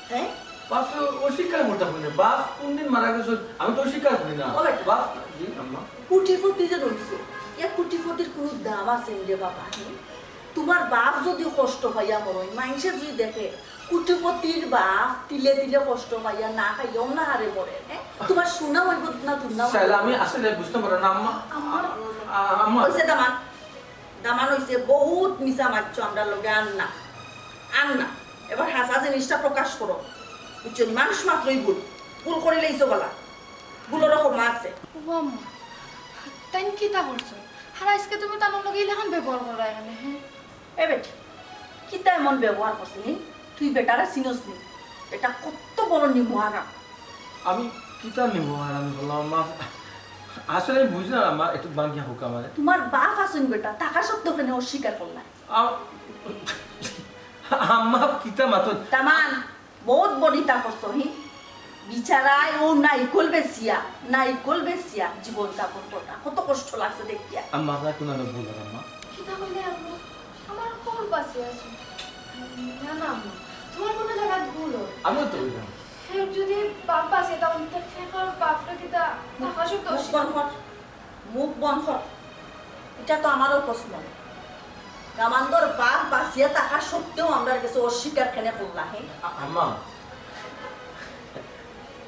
হ্যাঁ বাপ তো অস্বীকার করতে পারি না বাপ কোনদিন মারা গেছে আমি তো অস্বীকার করি না ও বেটা। বাপ জি আম্মা কুটিপতি যে রইছো এ কুটিপতির কোনো দাম আছে রে বাবা হ্যাঁ? তোমার বাপ যদি কষ্ট হইয়া মরই মানুষে যদি দেখে কুটিপতির বাপ তিলে তিলে কষ্ট পাইয়া না খাইয়াও না হারে মরে হ্যাঁ তোমার শোনা হইব না দুনা সাইলা আমি আসলে বুঝতে পারো না আম্মা আম্মা হইছে দামান দামান হইছে বহুত মিছা মারছো আমরা লগে আন না এবার হাসা জিনিসটা প্রকাশ করো বুঝছো নি? মানুষ মাত্রই ভুল করিলেইছো বলা ভুলেরও ক্ষমা আছে ও আম্মা তাই কিতা করছো আর আজকে তুমি তানোর লগে ইলাখান ব্যবহার করা এখানে হ্যাঁ এ বেটি কিতা এমন ব্যবহার করছিনি তুই বেটারা চিনস নি এটা কত বড় নিমহারা আমি কিতা নিব আর আমি বললাম আম্মা আসলে আমি বুঝলাম আম্মা একটু বাঙ্গিয়া হোক আমার তোমার বাপ আসুন বেটা টাকা সত্য কেন অস্বীকার করলাই আম্মা কিতা মাতো তামান বহুত বড়িতা করছো হি বিচারায় ও নাইকল বেসিয়া জীবন যাপন করা কত কষ্ট লাগছে দেখিয়া আম্মা আপনার কোনো ভুল হবে আম্মা কিতা কইলে আম্মা আমার কোন পাশে আছে না না আম্মা তোমার কোনো জায়গা ভুল হয় আমিও তো বললাম হ্যাঁ যদি বাপ আছে তাহলে তো ফেকার বাপরে কিতা টাকা সব মুখ বন কর এটা তো আমারও প্রশ্ন গামান্দর বাপ বাঁচিয়া থাকা সত্ত্বেও আমরা কাছে অস্বীকার কেন করলা হে আম্মা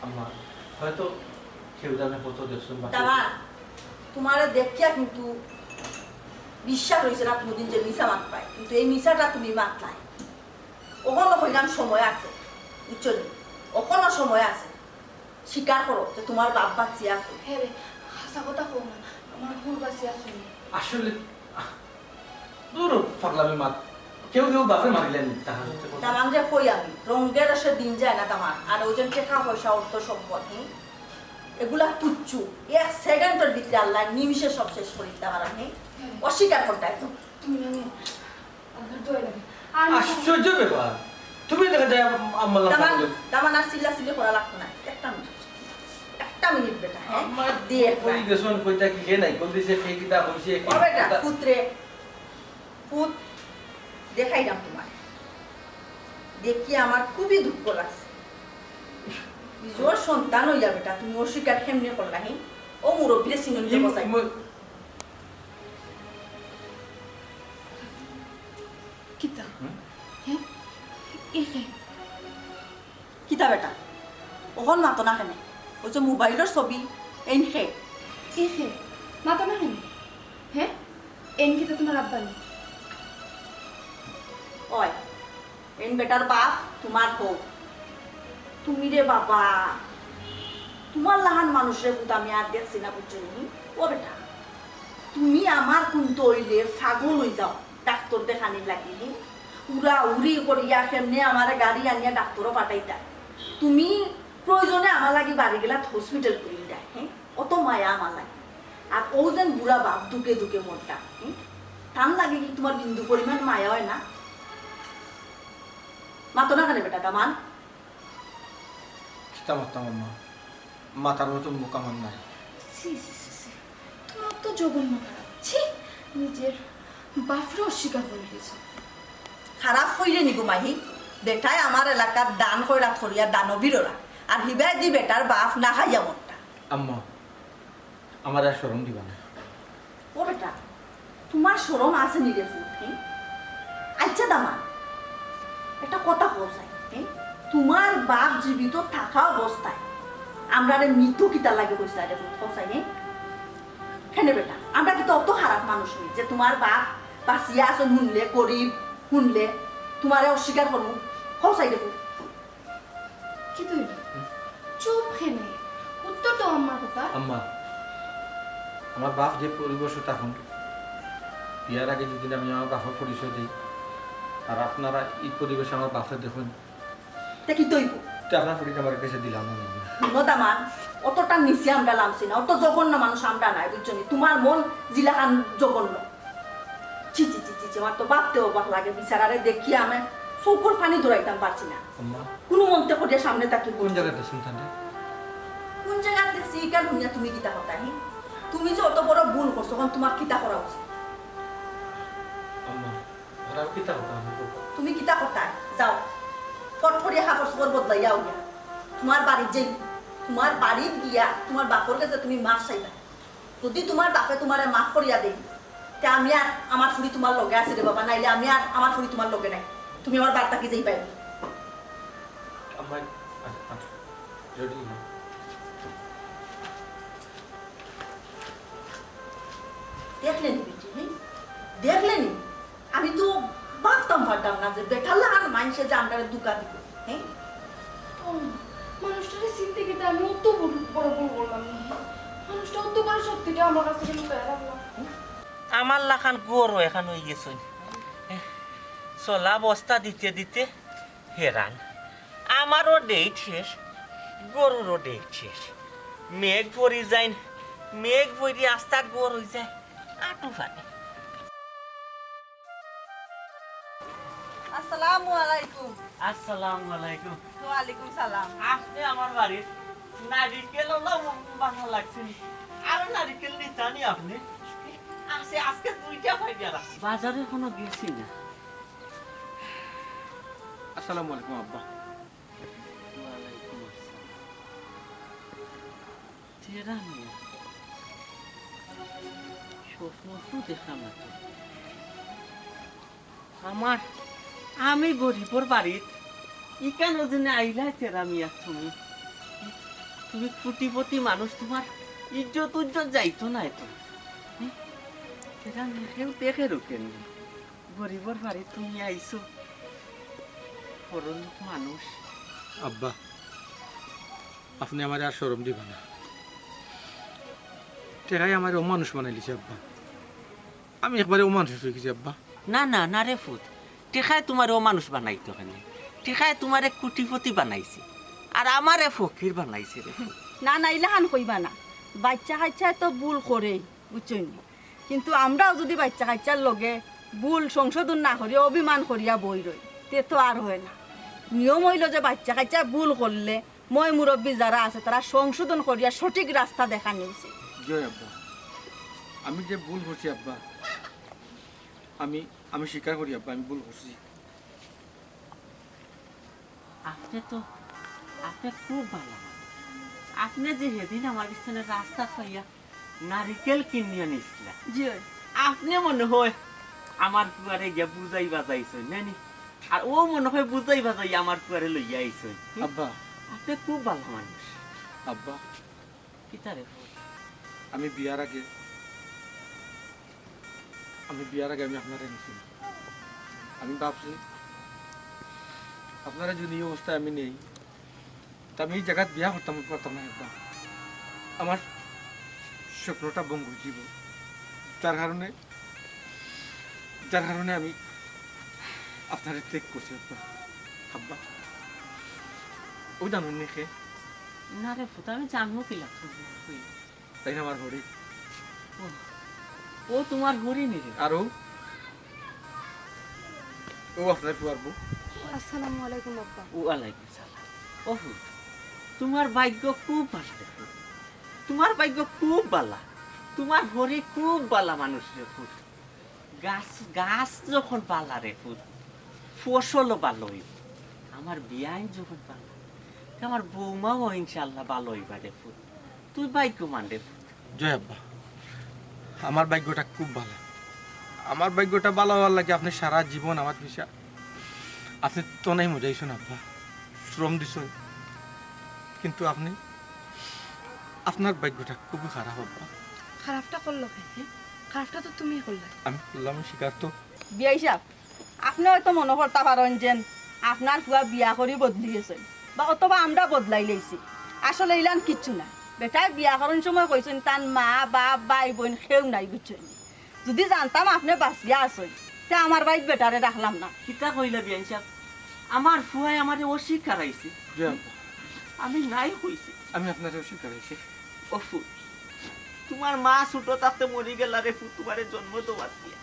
আম্মা হয়তো কেউ জানে কত দেখছেন তামান তোমারে দেখিয়া কিন্তু বিশ্বাস হয়েছে না কোনোদিন যে মিশা মাত পায় কিন্তু এই মিশাটা তুমি মাত নাই ওখানে কইলাম সময় আছে বুঝছো নি? ওখানে সময় আছে স্বীকার করো যে তোমার বাপ বাঁচিয়ে আছে হ্যাঁ রে হাসা কথা কও না আমার ভুল পাশে আছে আসলে দূর পাগলামি মাত কেউ বাপে মারিলেন তাহার তামান যে কই আমি রঙের এসে দিন যায় না তামান আর ওই যে টাকা পয়সা অর্থ সম্পদ এগুলা তুচ্ছু 1 সেকেন্ডের ভিতরে আল্লাহ নিমিষে সব শেষ করে দিতে পারা নেই অস্বীকার করতে একদম তুমি জানি আল্লাহর দোয়া লাগে আর আশ্চর্য ব্যাপার তুমি দেখা যায় আম্মা তামান আর চিল্লা করা লাগতো না একটা মিনিট বেটা হ্যাঁ আমার দিয়ে কই গেছন কইতা কি হে নাই কল দিছে সেই কিতা হইছে ও বেটা পুত্রে পুত দেখাইলাম তোমার দেখি আমার খুবই দুঃখ লাগছে নিজের সন্তান হইয়া বেটা তুমি অস্বীকার কেমনে করলা হি ও মুরব্বীরে সিনন্দি বসাই কিতা হ্যাঁ একে কিতা বেটা ওখন মাতো না কেনে ওই যে মোবাইলের ছবি এই খে একে মাতা না কেন হ্যাঁ এন কিতা তোমার আব্বা নেই ওই এই বেটার বাপ তোমার বউ তুমি রে বাবা তোমার লাহান মানুষের পুত আমি আর দেখছি না বুঝছো নি ও বেটা তুমি আমার কিন্তু হইলে ফাগল হয়ে যাও ডাক্তার দেখানি লাগিনি উড়া উড়ি করিয়া কেমনে আমার গাড়ি আনিয়া ডাক্তারও পাঠাইতা তুমি প্রয়োজনে আমার লাগি বাড়ি গেলা হসপিটাল করি দেয় হ্যাঁ অত মায়া আমার লাগে আর ও যেন বুড়া বাপ দুকে মরটা হ্যাঁ তার লাগে কি তোমার বিন্দু পরিমাণ মায়া হয় না মাতো না কেন বেটা কামান কিতা মারতাম আম্মা মাতার মতো মুখ আমার নাই সি তোমার তো জঘন্য খারাপ ছি নিজের বাপরে অস্বীকার করে দিয়েছো খারাপ হইলে নিগো মাহি বেটায় আমার এলাকার দান কইরা থরিয়া দানবীররা আর হিবাই দি বেটার বাপ না খাইয়া মরটা আম্মা আমার আর শরম দিবা না ও বেটা তোমার শরম আছে নিরে ফুট হ্যাঁ আচ্ছা দামা একটা কথা বলছাই হ্যাঁ তোমার বাপ জীবিত থাকা অবস্থায় আমরা মৃত্যু কিতা লাগে বসে রে ফুট বসাই হ্যাঁ কেন বেটা আমরা কিন্তু অত খারাপ মানুষ নই যে তোমার বাপ বাঁচিয়া আছে শুনলে গরিব শুনলে তোমারে অস্বীকার করবো হসাই রে ফুট কি তুই চুপ খেনে উত্তর তো আমার কথা আম্মা আমার বাপ যে পরিবেশ তখন বিয়ার আগে যদি আমি আমার বাপের পরিচয় দিই আর আপনারা এই পরিবেশে আমার বাপের দেখুন তা কি তৈব তো আপনার পরিচয় আমার কাছে দিলাম না নদামান অতটা নিচে আমরা নামছি না অত জঘন্য মানুষ আমরা নাই বুঝছো নি? তোমার মন জিলাখান জঘন্য চি আমার তো ভাবতেও অবাক লাগে বিচারারে দেখি আমি চৌকর পানি ধরাইতাম পারছি না আম্মা কোনো মন্ত্রে করিয়া সামনে তাকি কোন জায়গাতে শুনতেন কোন জায়গায় দেখছি কেন শুনিয়া তুমি কিতা কথা হি তুমি যে অত বড় ভুল করছো তখন তোমার কিতা করা উচিত আম্মা ওরা কিতা কথা তুমি কিতা কথা যাও ফট করিয়া কাপড় চোপড় বদলাইয়াও গিয়া তোমার বাড়ির যে তোমার বাড়ির গিয়া তোমার বাপর কাছে তুমি মাফ চাইবা যদি তোমার বাপে তোমারে মাফ করিয়া দেই তে আমি আর আমার ফুড়ি তোমার লগে আছে রে বাবা নাইলে আমি আর আমার ফুড়ি তোমার লগে নাই তুমি আমার বার্তা কি যেই পাইবে আম্মা রেডি না দেখলেন বেটি, হ্যাঁ? দেখলেন আমি তো ভাবতাম পারতাম না যে বেটার লাগান মানুষে যে আমরা দুকা দিব, হ্যাঁ? মানুষটাকে চিনতে গেতে আমি অত বড় ভুল করলাম না। মানুষটা অত বড় সত্যিটা আমার কাছ থেকে লুকায় রাখলাম। আমার লাখান গরু এখন হয়ে গেছে চলা বস্তা দিতে দিতে হেরান আমারও ডেট শেষ গরুরও ডেট শেষ মেঘ ভরি যায় মেঘ ভরি আস্তা গর হয়ে যায় আটু ফাটে আসসালামু আলাইকুম। আসসালামু আলাইকুম ওয়ালাইকুম সালাম। আপনি আমার বাড়ির নারিকেল ভালো লাগছে আর নারিকেল নিতানি আপনি আছে আজকে 2টা ফাইডা রাখছি বাজারে কোনো গেছি না আসসালামু আলাইকুম আব্বা ওয়ালাইকুম আসসালাম তেরা মিয়া স্বপ্ন তো দেখলাম না তো আমার আমি গরিবর বাড়িত ইকানো জন্য আইলা তেরা মিয়া তুমি তুমি কোটিপতি মানুষ তোমার ইজ্জত উজ্জত যাইতো না এত তেরা মিয়া কেউ দেখে রুকেন গরিবর বাড়িত তুমি আইছো পরলোক মানুষ আব্বা আপনি আমার আর শরম দিবেন না টেকাই আমার অমানুষ বানাই দিছে আব্বা আমি একবারে অমানুষ হয়ে গেছি আব্বা না না না রে ফুট টেকায় তোমার ও মানুষ বানাইতো কেনে টেকায় তোমারে কোটিপতি বানাইছে আর আমারে ফকির বানাইছে রে না না ইলাহান কইবা না, বাচ্চা কাচ্চায় তো ভুল করে বুঝছেন, কিন্তু আমরাও যদি বাচ্চা কাচ্চার লগে ভুল সংশোধন না করি অভিমান করিয়া বই রই তে তো আর হয় না। নিয়ম হইল যে বাচ্চা কাচ্চা ভুল করলে মই মুরব্বী যারা আছে তারা সংশোধন করিয়া সঠিক রাস্তা দেখা নিয়েছে। জয় আব্বা আমি যে ভুল করছি আব্বা আমি আমি স্বীকার করি আব্বা আমি ভুল করছি আপনি খুব ভালো আপনি যে সেদিন আমার পিছনে রাস্তা খাইয়া নারিকেল কিনিয়া নিছিলা জি আপনি মনে হয় আমার কুয়ারে গিয়া বুঝাই বাজাইছেন নানি আর ও মনে হয় বুঝাই বাজাই আমার কুয়ারে লইয়া আইছেন আব্বা আপনি খুব ভালো মানুষ আব্বা কিতারে আমি বিয়ার আগে আমি আপনারা নিছি আমি ভাবছি আপনারা যদি এই অবস্থায় আমি নেই তা আমি এই জায়গায় বিয়া করতাম পারতাম না একদম আমার স্বপ্নটা ভঙ্গ জীব যার কারণে আমি আপনারা ত্যাগ করছি আব্বা আব্বা ওই জানুন নেখে না রে ফুট আমি জানবো কি লাগতো তাই না আমার হরি ও তোমার হরিণী রে আরো ও আপনার পারবো আসসালামু আলাইকুম আব্বা। ওয়ালাইকুম সালাম ও ফুট তোমার ভাগ্য খুব ভালো রে ফুট তোমার ভাগ্য খুব বালা তোমার হরি খুব বালা মানুষ রে ফুট গাছ গাছ যখন বালা রে ফুট ফসলও ভালো হইব আমার বিয়াই যখন বালা আমার বৌমাও ইনশাল্লাহ ভালো হইবা রে ফুট তুই ভাগ্যমান রে ফুট জয় আব্বা আমার ভাগ্যটা খুব ভালো আমার ভাগ্যটা ভালো হওয়ার লাগে আপনি সারা জীবন আমার পিছা আপনি তো নাই মজাইছেন আব্বা শ্রম দিছেন কিন্তু আপনি আপনার ভাগ্যটা খুবই খারাপ আব্বা খারাপটা করলো কেন? খারাপটা তো তুমি করলে। আমি করলাম স্বীকার তো বিয়া হিসাব আপনি হয়তো মনে করতে পারেন যে আপনার ফুয়া বিয়া করে বদলি গেছেন বা অথবা আমরা বদলাই লাইছি, আসলে ইলান কিচ্ছু না। বেটায় বিয়া করার সময় কইছেন তার মা বাপ ভাই বোন কেউ নাই বুঝছেন, যদি জানতাম আপনি বাঁচিয়া আছেন তে আমার বাইক বেটারে রাখলাম না। কিতা কইলা বিয়ান সাহেব আমার ফুয়াই আমারে অস্বীকার আইছে জয় আব্বা আমি নাই কইছি আমি আপনার স্বীকার হয়েছি ও ফুট তোমার মা ছোট তাতে মরি গেলা রে ফুট তোমারে জন্ম দেওয়ার দিয়া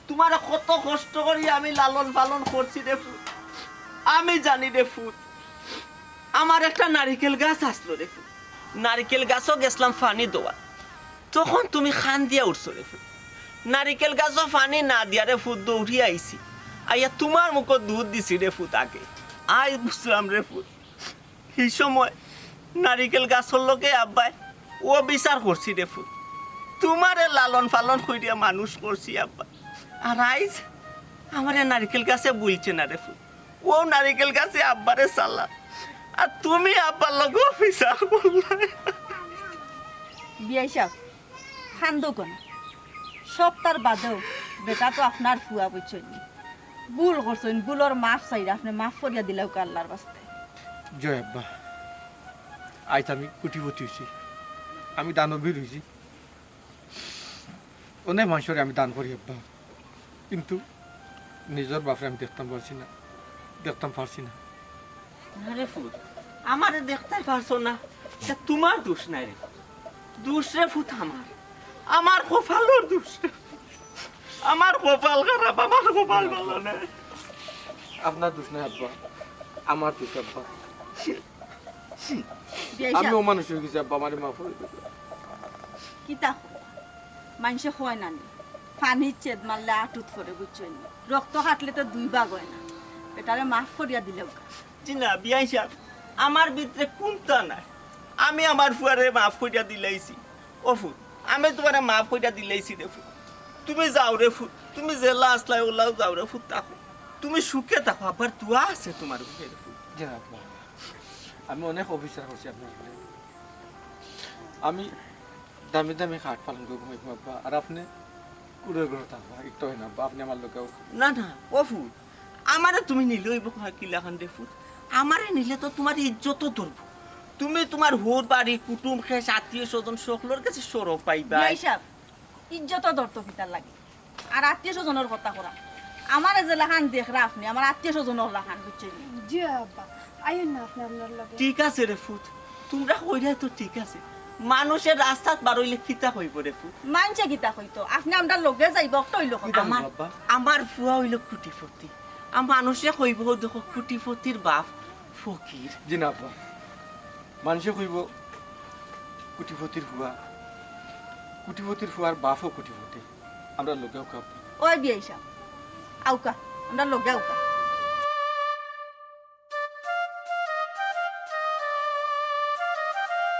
তোমার কত কষ্ট করি আমি লালন পালন করছি রে ফুট আমি জানি রে ফুট আমার একটা নারিকেল গাছ আসলো রে ফুট নারিকেল গাছও গেছিলাম পানি দেওয়া তখন তুমি খান দিয়া উঠছো রে ফুট নারিকেল গাছও পানি না দিয়া রে ফুট দৌড়িয়ে আইছি আইয়া তোমার মুখত দুধ দিছি রে ফুট আগে আই বুঝলাম রে ফুট এই সময় নারিকেল গাছর লোকে আব্বাই ও বিচার করছি রে ফুট তোমারে লালন পালন করিয়া মানুষ করছি আব্বা আর আইজ আমারে নারিকেল গাছে বলছে না রে ফুট ও নারিকেল গাছে আব্বারে সালা আর তুমি আব্বার লগে অফিসার বললাই বিয়াই সাহেব খান্দো কোন সব তার বাদেও বেটা তো আপনার ফুয়া বুঝছেন ভুল করছেন ভুলর মাফ চাইরা আপনি মাফ করিয়া দিলেও আল্লাহর বাস্তে জয় আব্বা আজ আমি কুটিপতি হয়েছি আমি দানবীর হয়েছি অনেক মানুষের আমি দান করি আব্বা কিন্তু নিজের বাপরে আমি দেখতাম পারছি না আরে ফুট আমারে দেখতে পারছো না এটা তোমার দোষ নাই রে দোষ রে ফুট আমার কপালের দোষ রে। আমার কপাল খারাপ আমার কপাল ভালো নাই আপনার দোষ নাই আব্বা আমার দোষ আব্বা বিয়াই আমি সাহেব অমানুষ হয়ে গেছি আব্বা আমার মাফ করে দেবে কিতা মানুষে হয় না পানি চেদ মারলে আটুত পরে বুঝছেন রক্ত কাটলে তো দুই ভাগ হয় না বেটারে মাফ করিয়া দিলেও চিনা বিয়াই সাহেব আমার ভিতরে কোনটা নাই আমি আমার ফুয়ারে মাফ করিয়া দিলাইছি ও ফুট আমি তোমার মাফ করিয়া দিলাইছি রে ফুট তুমি যাও রে ফুট তুমি জেলা আসলাই ওলাও যাও রে ফুট থাকো তুমি সুখে থাকো আবার তুয়া আছে তোমার বুকে রে ফুট জান আব্বা আমি অনেক অফিসার করছি আপনার উপরে। আমি দামি দামি খাট পালন করবো আব্বা আর আপনি কুড়ে ঘর থাকবা একটু হয় না আব্বা আপনি আমার লোকেও না না ও ফুট আমারে তুমি নিলেই কিলাখান রে ফুট আমারে নিলে তো তোমার ইজ্জত ধরবো তুমি তোমার হোর বাড়ি কুটুম খেস আত্মীয় স্বজন সকলের কাছে সরব পাইবা বিয়াই সাহেব ইজ্জত ধরতো কিতার লাগে আর আত্মীয় স্বজনের কথা করা আমার যে লাখান দেখরা আপনি আমার আত্মীয় স্বজনের লাখান বুঝছেন জি আব্বা আইন না আপনি আপনার লগে ঠিক আছে রে ফুট তোমরা কইরা তো ঠিক আছে মানুষের রাস্তাত বারইলে খিতা হইব রে ফুট মানছে গীতা কইতো আপনি আমরা লগে যাইব তৈল আমার আমার ফুয়া হইল কুটিপতি আর মানুষে কইব দেখো কুটিপতির বাপ ফকির জি না আব্বা মানুষে কইব কুটিপতির হুয়ার বাপও কুটিপতি আমরা লোকেও খাব ওই বিয়াই সাহেব আউকা আমরা লগে আউকা